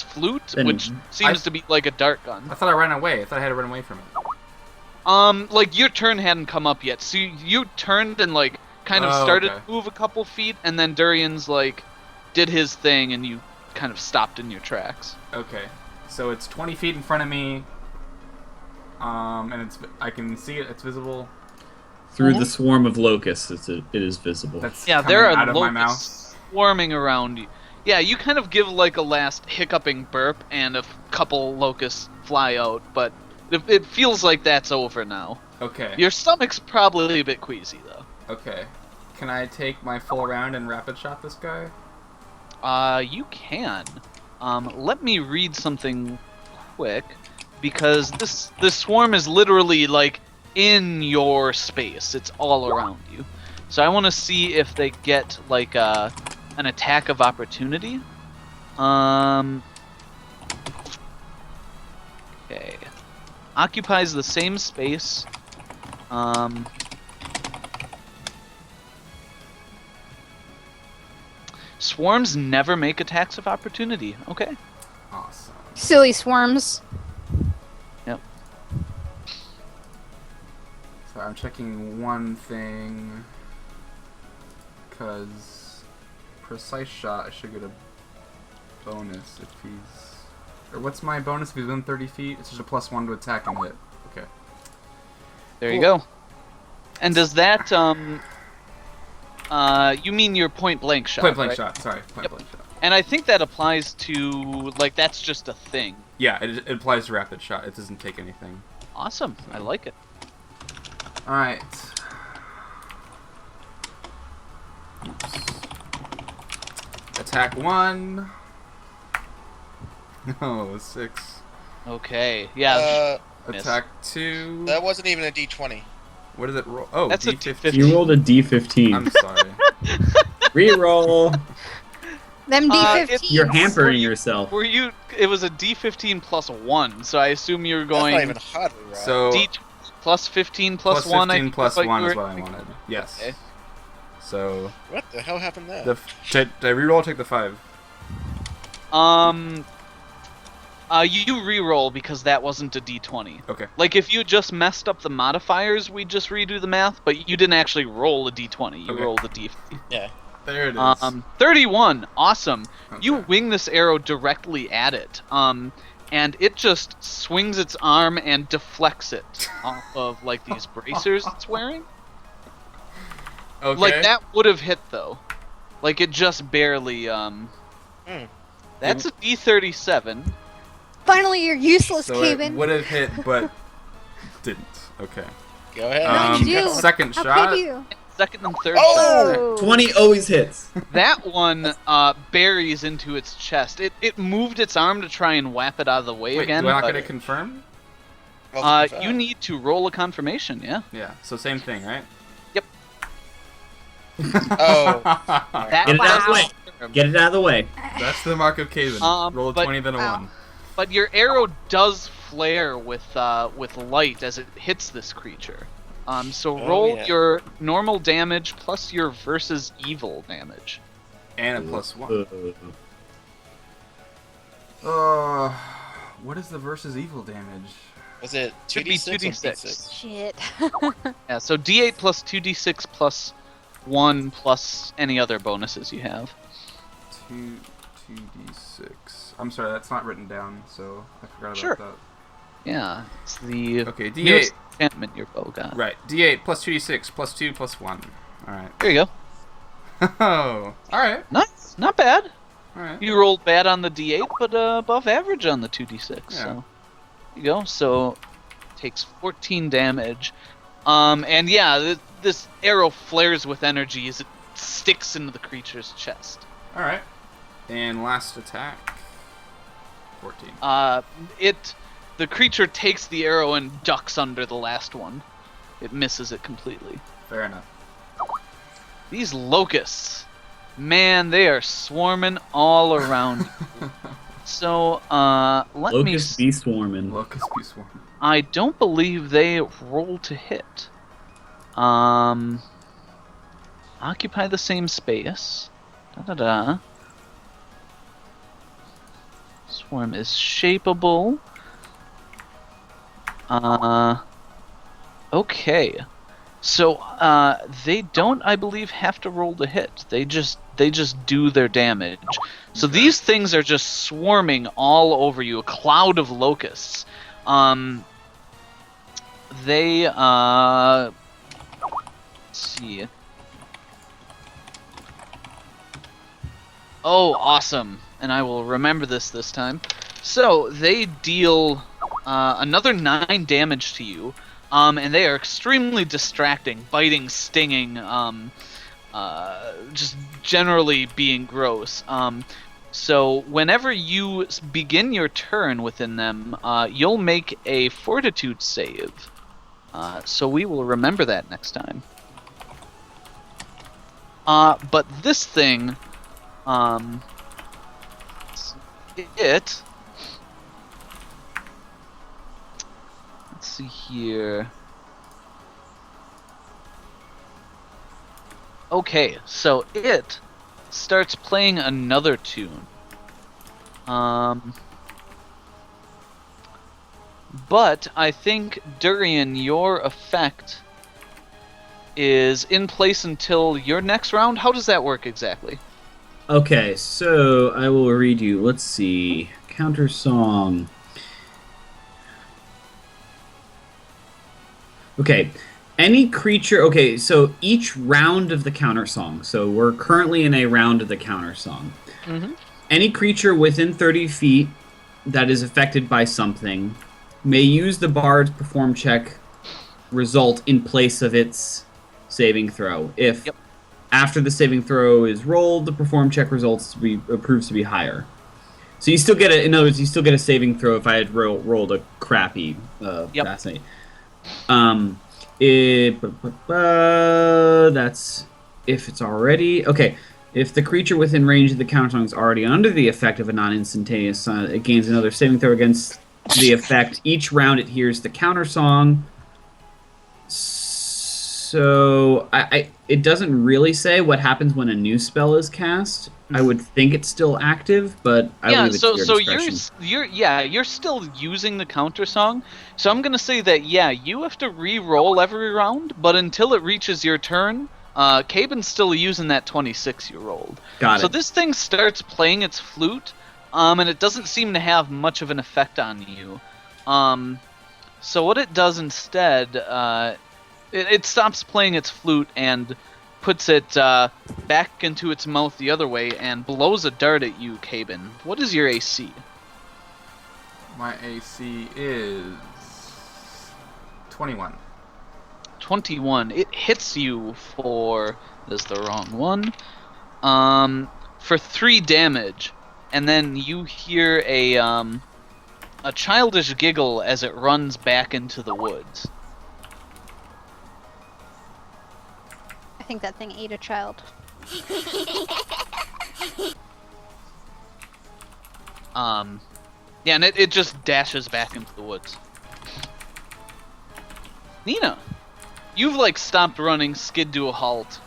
flute, Then which seems to be like a dart gun. I thought I ran away. I thought I had to run away from it. Like your turn hadn't come up yet, so you turned and like kind of Oh, started okay. to move a couple feet, and then Durian's like did his thing, and you kind of stopped in your tracks. Okay. So it's 20 feet in front of me. And I can see it. It's visible. Through the swarm of locusts, it is visible. That's Yeah, coming there out are of my mouth. locusts swarming around you. Yeah, you kind of give like a last hiccuping burp, and a couple locusts fly out, but it feels like that's over now. Okay. Your stomach's probably a bit queasy though. Okay. Can I take my full round and rapid shot this guy? You can. Let me read something quick. because this swarm is literally like in your space. It's all around you. So I want to see if they get like an attack of opportunity. Okay. Occupies the same space. Swarms never make attacks of opportunity. Okay. Awesome. Silly swarms. Yep. So I'm checking one thing. Because precise shot, I should get a bonus if he's... Or what's my bonus if he's within 30 feet? It's just a +1 to attack and hit. Okay. There you go. And does that, you mean your point blank shot, Point blank right? shot, sorry. Point blank shot. And I think that applies to, like, that's just a thing. Yeah, it applies to rapid shot. It doesn't take anything. Awesome. I like it. Alright. Oops. Attack 1. Oh, 6. Okay. Yeah. Miss. Attack 2. That wasn't even a D20. What did it roll? Oh, That's a D15. You rolled a D15. I'm sorry. Reroll. Them D15s. You're hampering yourself. Were you? It was a D15 plus 1, so I assume you were That's going not even hardly right. So, D plus 15 plus 1. 15 plus 1 you is were- what I wanted. Yes. Okay. So, What the hell happened there? did I reroll or take the 5? You re-roll because that wasn't a D20. Okay. Like, if you just messed up the modifiers, we'd just redo the math, but you didn't actually roll a D20. You Okay. rolled a D15. Yeah. There it is. 31. Awesome. You Okay. wing this arrow directly at it. And it just swings its arm and deflects it off of, like, these bracers it's wearing. Okay. Like, that would have hit, though. Like, it just barely, That's a D37. Finally, you're useless, So it Caven. would have hit, but didn't. Okay. Go ahead. No, you do. Second How shot. could you? Second and third Oh! 20 always hits. That one buries into its chest. It moved its arm to try and whap it out of the way Wait, again. do I not but, get a confirm? you need to roll a confirmation, yeah. Yeah. So same thing, right? Yep. Oh. That Get it out of the was way. confirmed. Get it out of the way. That's the mark of Caven. Roll a but- 20, then a Wow. 1. But your arrow does flare with light as it hits this creature. So Oh, roll yeah. your normal damage plus your versus evil damage. And a +1. What is the versus evil damage? Was it Should be 2d6 or 2d6. D6? Shit. Yeah, so D8 plus 2d6 plus 1 plus any other bonuses you have. 2d6. I'm sorry, that's not written down, so I forgot Sure. about Yeah, it's the Okay, D8. newest enchantment your bow got. that. Right, D8 plus 2d6 plus 2 plus 1. Alright. There you go. Oh, alright. Nice, not bad. Alright. You rolled bad on the D8, but above average on the 2d6. Yeah. So there you go. So takes 14 damage. And yeah, this arrow flares with energy as it sticks into the creature's chest. Alright. And last attack. 14. The creature takes the arrow and ducks under the last one. It misses it completely. Fair enough. These locusts, man, they are swarming all around. So, let me. Locust be swarming. Locust be swarm. I don't believe they roll to hit. Occupy the same space. Da-da-da. Swarm is shapeable. Okay. So, they don't, I believe, have to roll to hit. They just do their damage. So Okay. these things are just swarming all over you, a cloud of locusts. They, let's see. Oh, awesome. And I will remember this time. So, they deal another 9 damage to you. And they are extremely distracting, biting, stinging, just generally being gross. So whenever you begin your turn within them, you'll make a Fortitude save. So we will remember that next time. But this thing, let's see here. Okay, so it starts playing another tune. But I think, Durian, your effect is in place until your next round. How does that work exactly? Okay, so I will read you. Let's see. Counter song. Okay. Any creature... Okay, so each round of the counter song. So we're currently in a round of the counter song. Mm-hmm. Any creature within 30 feet that is affected by something may use the bard's perform check result in place of its saving throw. If after the saving throw is rolled, the perform check results proves to be higher. So you still get in other words, you still get a saving throw if I had rolled a crappy fascinate. That's if it's already okay. If the creature within range of the countersong is already under the effect of a non-instantaneous, it gains another saving throw against the effect. Each round it hears the countersong. So it doesn't really say what happens when a new spell is cast. I would think it's still active, but I leave it to your discretion. You're still using the counter song. So I'm gonna say that you have to re-roll every round, but until it reaches your turn, Caben's still using that 26 you rolled. Got it. So this thing starts playing its flute, and it doesn't seem to have much of an effect on you. So what it does instead, it stops playing its flute and puts it back into its mouth the other way and blows a dart at you, Caben. What is your AC? My AC is 21. 21. It hits you for... That's the wrong one. For 3 damage. And then you hear a childish giggle as it runs back into the woods. I think that thing ate a child. Yeah, and it just dashes back into the woods. Nina, you've like stopped running, skid to a halt.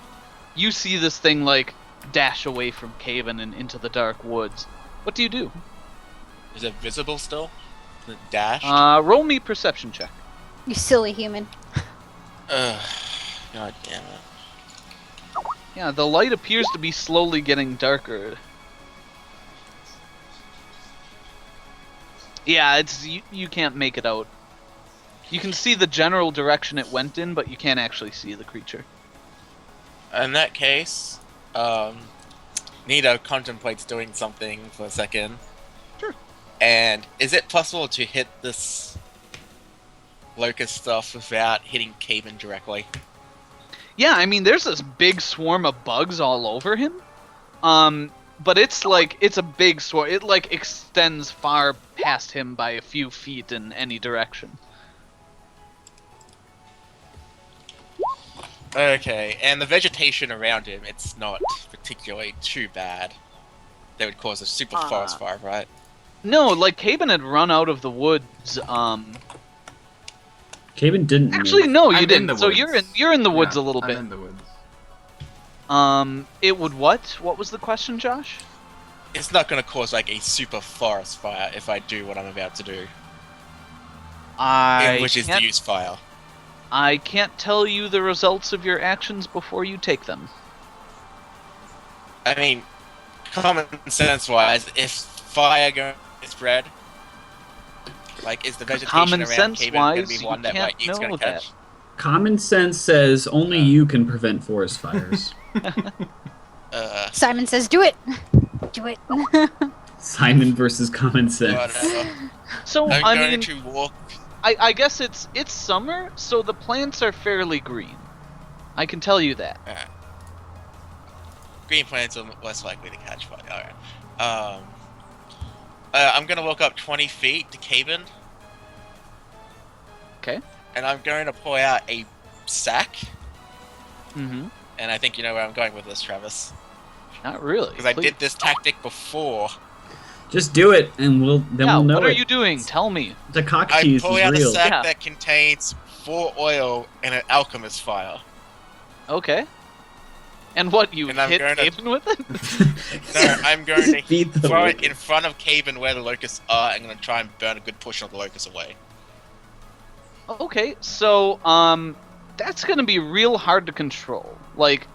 You see this thing like dash away from Caven and into the dark woods. What do you do? Is it visible still? Is it dashed? Roll me perception check. You silly human. God damn it. Yeah, the light appears to be slowly getting darker. Yeah, you can't make it out. You can see the general direction it went in, but you can't actually see the creature. In that case, Nita contemplates doing something for a second. Sure. And is it possible to hit this locust stuff without hitting Caven directly? Yeah, I mean, there's this big swarm of bugs all over him. But it's a big swarm. It like extends far past him by a few feet in any direction. Okay, and the vegetation around him, it's not particularly too bad. That would cause a super forest fire, right? No, like Caben had run out of the woods. Caven didn't. Actually, no, you I'm in didn't. the So woods. you're in the woods Yeah, a little bit. I'm in the woods. It would what? What was the question, Josh? It's not going to cause like a super forest fire if I do what I'm about to do, which is to use fire. I can't tell you the results of your actions before you take them. I mean, common sense-wise, if fire going to spread, like, is the vegetation Common around Caven going to sense-wise, be one you that can't like, it's going know to catch? Common sense says only you can prevent forest fires. Simon says, "Do it, do it." Simon versus common sense. Whatever. So I'm I going mean, to walk. I guess it's summer, so the plants are fairly green. I can tell you that. Green plants are less likely to catch fire. Alright. I'm gonna walk up 20 feet to Caben, Okay. and I'm going to pull out a sack. Mm-hmm. And I think you know where I'm going with this, Travis. Not really. Because I Please. did this tactic before. Just do it, and we'll know what are it. you doing? Tell me. The cock I tease pull is out real. a sack Yeah. that contains 4 oil and an alchemist fire. Okay. And what, you And I'm hit going to- Caven with it? No, I'm going to Beat the throw it locust. in front of Caven where the locusts are. I'm going to try and burn a good portion of the locusts away. Okay, so, that's gonna be real hard to control. Like,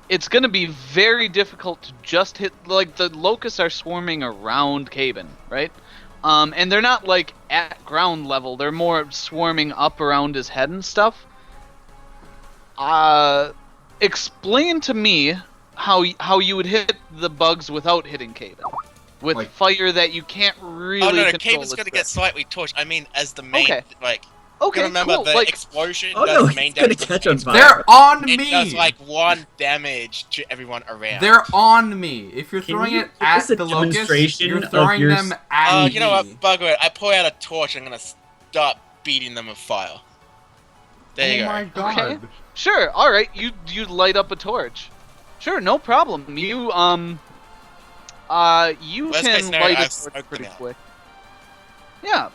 it's gonna be very difficult to just hit, like, the locusts are swarming around Caven, right? And they're not, like, at ground level, they're more swarming up around his head and stuff. Explain to me how you would hit the bugs without hitting Caven. With Like- fire that you can't really Oh no, control. Caven's with going to get that. slightly torched. I mean, as the main, Okay. you remember cool. the Like, explosion Oh does no, main he's gonna damage. catch on fire. They're on It me. does 1 damage to everyone around. They're on me. If you're Can throwing you it give at us a the locusts, demonstration you're of throwing your them at me. You know what? Bugger it. I pull out a torch. I'm going to start beating them with fire. There you Oh go. my god. Okay. Sure, alright, you light up a torch. Sure, no problem. You Worst case can scenario, light I've a torch smoked pretty them out. quick. Yeah.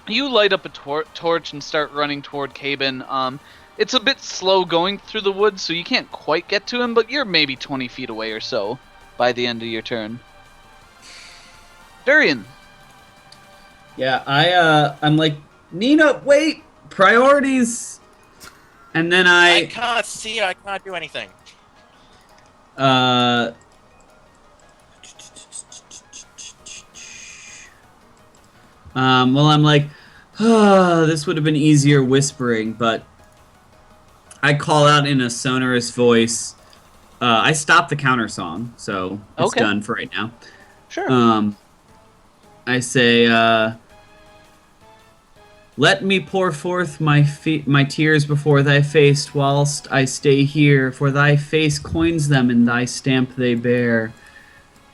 You light up a torch and start running toward Caben. It's a bit slow going through the woods, so you can't quite get to him, but you're maybe 20 feet away or so by the end of your turn. Durian. Yeah, I'm like, Nina, wait, priorities. And then I can't see it. I can't do anything. Well, I'm like, this would have been easier whispering, but I call out in a sonorous voice. I stop the counter song, so it's Okay. done for right now. Sure. I say, let me pour forth my tears before thy face, whilst I stay here, for thy face coins them, and thy stamp they bear.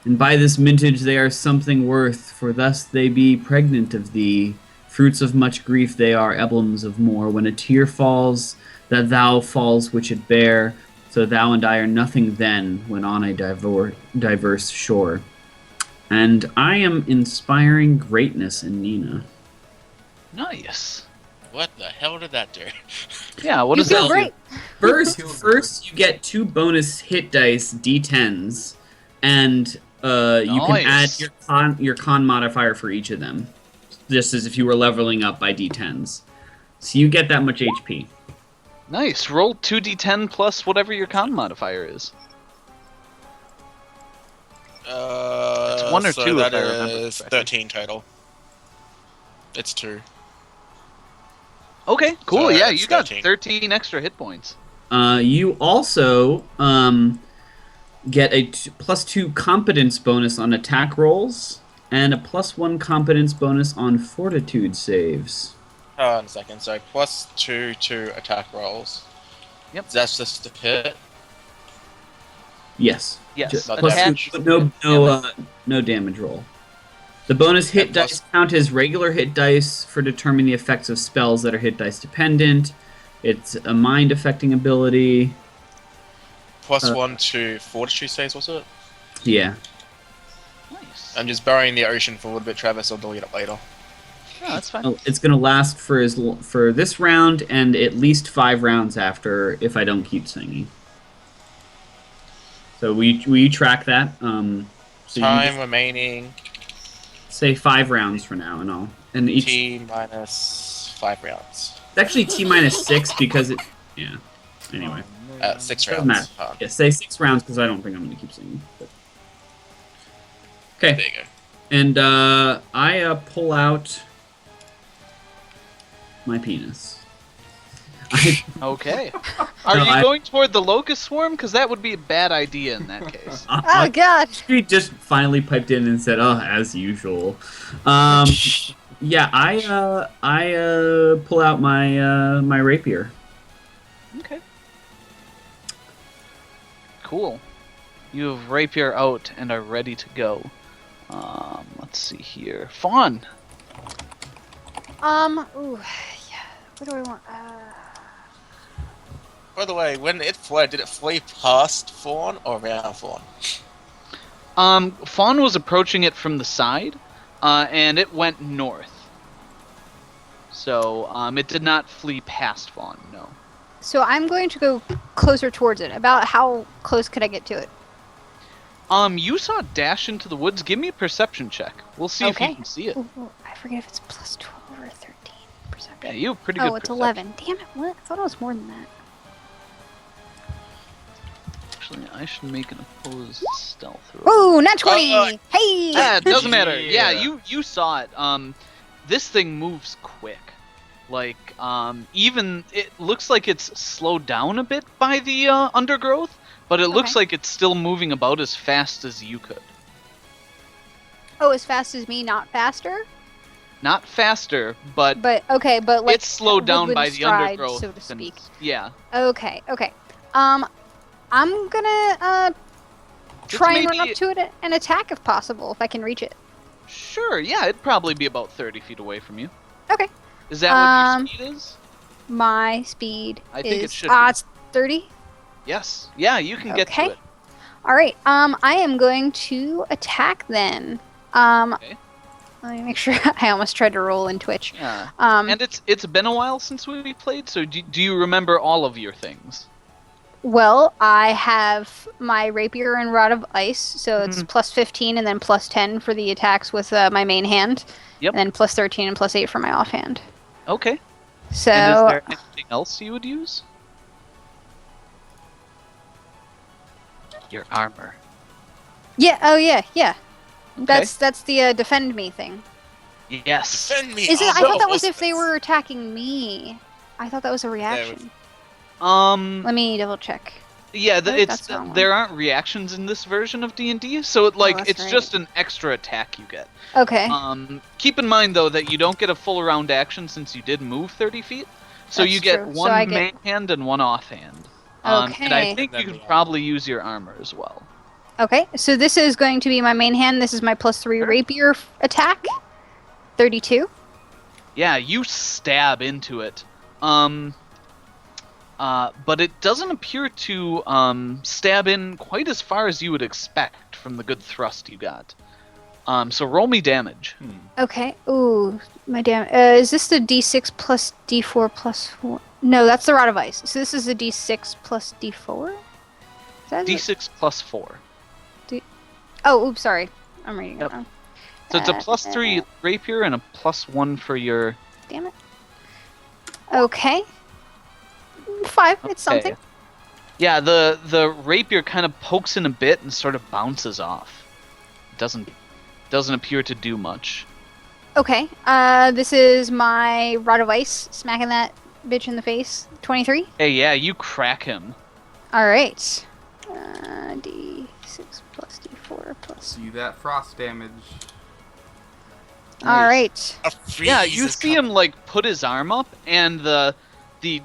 And by this mintage they are something worth, for thus they be pregnant of thee. Fruits of much grief they are, emblems of more. When a tear falls, that thou falls which it bear, so thou and I are nothing then, when on a diverse shore. And I am inspiring greatness in Nina. Nice. What the hell did that do? Yeah, what You does feel that great. First you get 2 bonus hit dice, d10s, and you can add Nice. your con modifier for each of them, just as if you were leveling up by d10s. So you get that much HP. Nice. Roll 2d10 plus whatever your con modifier is. It's 1 or so 2 if that I remember is correctly. 13 total. It's 2. Okay, cool. So Yeah, it's you got 13. 13 extra hit points. You also get a +2 competence bonus on attack rolls, and a +1 competence bonus on fortitude saves. Hold on a second. So +2 to attack rolls. Yep. That's just the hit. Yes. Yes. Just Not attach- no damage roll. The bonus hit And plus- dice count as regular hit dice for determining the effects of spells that are hit dice dependent. It's a mind affecting ability. +1 to fortitude saves, was it? Yeah. Nice. I'm just burying the ocean for a little bit, Travis. I'll delete it later. Yeah, that's fine. Oh, it's gonna last for for this round and at least 5 rounds after if I don't keep singing. So we track that. So Time you remaining. say 5 rounds for now, and each T minus 5 rounds. it's actually T-6 because it. Yeah. Anyway. 6 Doesn't rounds. matter. Yeah, say 6 rounds because I don't think I'm going to keep singing. But... There Okay, you go. and I pull out my penis. Okay. Are No, you I- going toward the locust swarm? Because that would be a bad idea in that case. Oh god. She just finally piped in and said, "Oh, as usual." Yeah, I pull out my my rapier. Okay. Cool. You have Rapier out and are ready to go. Let's see here. Fawn! Ooh, yeah. What do I want? By the way, when it fled, did it flee past Fawn or around Fawn? Fawn was approaching it from the side, and it went north. So, it did not flee past Fawn, no. So I'm going to go closer towards it. About how close could I get to it? You saw it dash into the woods. Give me a perception check. We'll see if you can see it. Ooh, I forget if it's plus 12 or 13 perception. Yeah, you have pretty good Oh, it's perception. 11. Damn it, what? I thought it was more than that. Actually, I should make an opposed stealth roll. Ooh, not 20! Hey! Yeah, it doesn't matter. Yeah, Yeah. you saw it. This thing moves quick. Like, even it looks like it's slowed down a bit by the undergrowth, but it looks Okay. like it's still moving about as fast as you could. Oh, as fast as me, not faster? Not faster, but But, okay, but like... it's slowed down by woodland the stride, undergrowth. so to and- speak. yeah. Okay, okay. I'm gonna, try and run maybe- up to it and attack if possible, if I can reach it. Sure, yeah, it'd probably be about 30 feet away from you. Okay. Is that what your speed is? My speed I think it is... should be. It's 30? Yes. Yeah, you can get to Okay. it. Alright, I am going to attack then. Okay. Let me make sure. I almost tried to roll in Twitch. Yeah. Um, And it's been a while since we played, so do you remember all of your things? well, I have my rapier and rod of ice, so it's Mm-hmm. plus 15 and then plus 10 for the attacks with my main hand. Yep. And then plus 13 and plus 8 for my offhand. Okay. So, And is there anything else you would use? Your armor. yeah, oh yeah, yeah. That's the defend me thing. Yes. Defend me! Is it? I oh, thought that was no. if they were attacking me. I thought that was a reaction. Um. Let me double check. Yeah. Oh, It's that's the wrong one. there aren't reactions in this version of D&D, so that's it's right. just an extra attack you get. Okay. Keep in mind though that you don't get a full round action since you did move 30 feet, so That's you get true. So one I get- main hand and one offhand. And I Okay. think you That'd could be probably use your armor as well. Okay, so this is going to be my main hand. This is my plus 3 rapier attack. 32. Yeah, you stab into it. But it doesn't appear to stab in quite as far as you would expect from the good thrust you got. So roll me damage. Okay. Ooh, my damn. Is this the d6 plus d4 plus 4? No, that's the rod of ice. So this is the d6 plus d4? Is that it? D6 plus 4. Oh, oops, sorry. I'm reading Yep. it wrong. So it's a plus 3 rapier and a plus 1 for your... Damn it. Okay. 5. It's Okay. something. Yeah, the rapier kind of pokes in a bit and sort of bounces off. Doesn't appear to do much. Okay. This is my rod of ice, smacking that bitch in the face. 23. Hey, yeah, you crack him. All right. D6 plus d4 plus. See that frost damage. All right. A freeze Yeah, you is see him like put his arm up, and the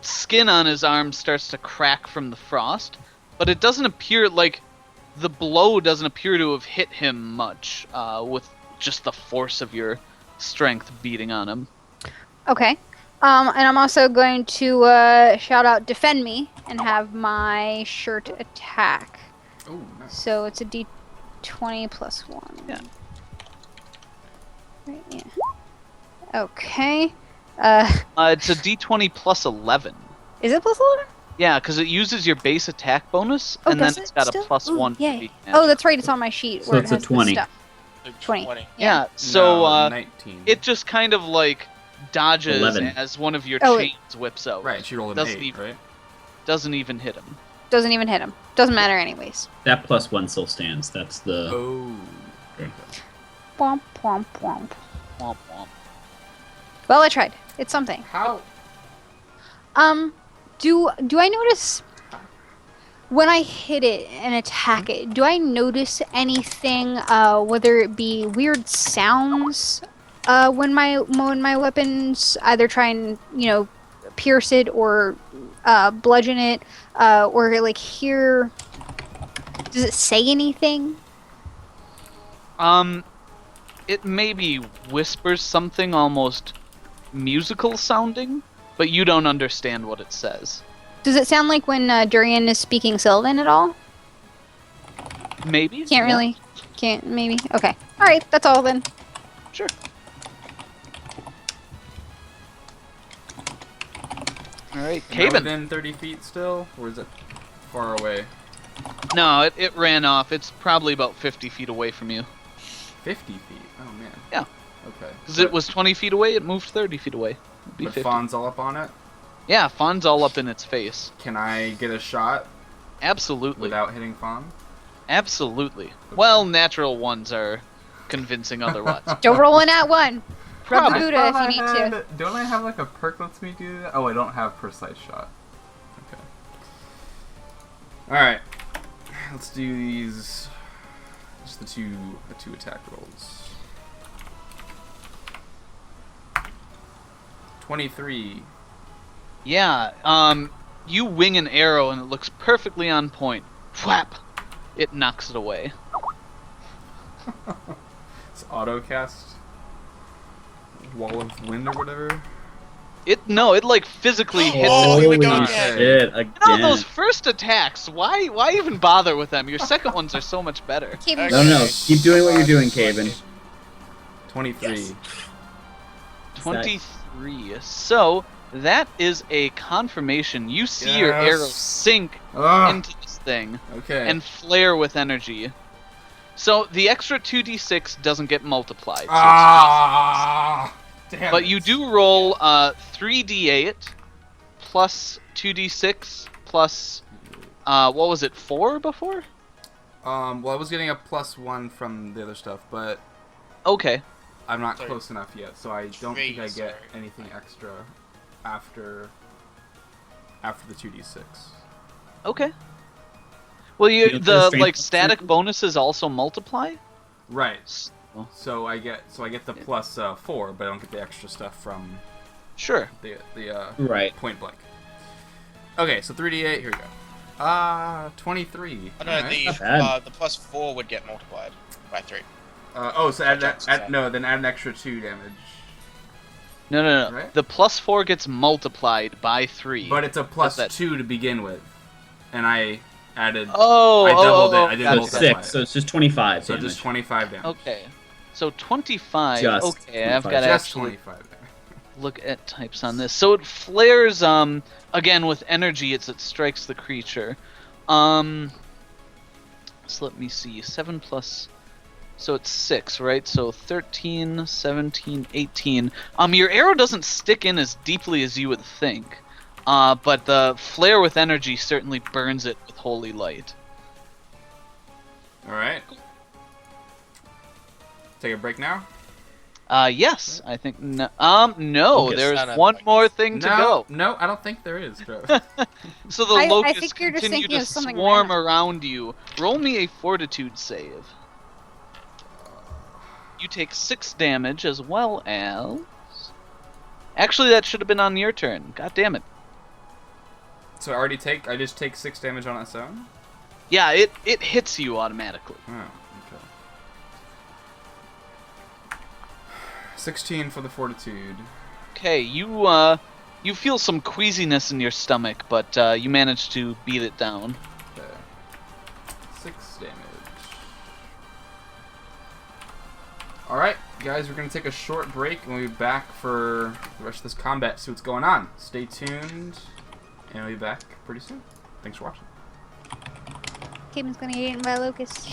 skin on his arm starts to crack from the frost, but it doesn't appear like the blow doesn't appear to have hit him much with just the force of your strength beating on him. Okay. And I'm also going to shout out defend me and have my shirt attack. Oh, nice. So it's a d20 plus 1. Yeah. Right, yeah. Okay. It's a d20 plus 11. Is it plus 11? Yeah, because it uses your base attack bonus, Oh, and then does it's it got still? a plus Ooh, 1 to yay. beat Oh, magic. that's right. It's on my sheet. So where it it's a has the 20. stuff. 20. Yeah, so No, 19. it just kind of like dodges 11. as one of your Oh, chains whips out. Right, she rolled an Doesn't 8, even- right? Doesn't even hit him. Doesn't even hit him. Doesn't matter anyways. That plus 1 still stands. That's the. Oh. Womp, womp, womp. Womp womp. Well, I tried. It's something. How? Do I notice when I hit it and attack it? Do I notice anything? Whether it be weird sounds, when my weapons either try and pierce it or bludgeon it, or like hear Does it say anything? It maybe whispers something almost musical sounding, but you don't understand what it says. Does it sound like when Durian is speaking Sylvan at all? Maybe? Can't Yeah. really. Can't, maybe. Okay. Alright, that's all then. Sure. Alright, Am I Caven. within 30 feet still, or is it far away? No, it ran off. It's probably about 50 feet away from you. 50 feet. Oh man. Yeah. Okay. Because it was 20 feet away, it moved 30 feet away. It'd be But 50. Fawn's all up on it. Yeah, Fawn's all up in its face. Can I get a shot Absolutely. without hitting Fawn? Absolutely. Well, natural ones are convincing otherwise. Don't roll in at one. Grab the Probably. Buddha if you need to. Don't I have like a perk lets me do that? Oh, I don't have precise shot. Okay. Alright. Let's do these. Just the two attack rolls. 23. Yeah, you wing an arrow and it looks perfectly on point. Whap! It knocks it away. It's auto cast. Wall of wind or whatever. It like physically hits Oh, it. here we go Holy again. shit, You know, again. those first attacks, why even bother with them? Your second ones are so much better. Caven, No, keep doing what you're doing, Caven. 23. Yes. 23. So, that is a confirmation. You see your Yes. arrow sink Ugh. into this thing Okay. and flare with energy. So, the extra 2d6 doesn't get multiplied. So Damn but it. you do roll 3d8 plus 2d6 plus, what was it, 4 before? Well, I was getting a +1 from the other stuff, but Okay. I'm not Sorry. close enough yet, so I don't think I get Sorry. anything extra after the 2d6. Okay. Well, You don't get a the strength like bonus static or- bonuses also multiply. Right. Oh. So I get the +4, but I don't get the extra stuff from Sure. the Right. point blank. Okay, so 3d8. Here we go. 23. I know Alright. Not bad. the +4 would get multiplied by 3. So add Jack's that. side. No, then add an extra 2 damage. No. Right? The +4 gets multiplied by 3. But it's a What's that? +2 to begin with, and I added. Oh, I doubled it. I didn't So gotcha. it's multiply 6, it. so it's just 25 So damage. just 25 damage. Okay. So 25. Just okay, I've 25. got to Just actually 25 damage. look at types on this. So it flares again with energy as it strikes the creature. So let me see. 7 plus. So it's 6, right? So 13, 17, 18. Your arrow doesn't stick in as deeply as you would think. But the flare with energy certainly burns it with holy light. All right. Take a break now. Yes, I think no. No, Focus. there's No, no, one no. more thing to go. No, I don't think there is, Joe. So the I locusts think you're just continue thinking to of something swarm random. around you. Roll me a fortitude save. You take 6 damage as well as. Actually, that should have been on your turn. God damn it. So I just take 6 damage on its own. Yeah, it hits you automatically. Oh, okay. 16 for the fortitude. Okay, you feel some queasiness in your stomach, but you manage to beat it down. Okay. 6 damage. Alright, guys, we're going to take a short break and we'll be back for the rest of this combat, see what's going on. Stay tuned, and we'll be back pretty soon. Thanks for watching. Caven's gonna get eaten by a locust.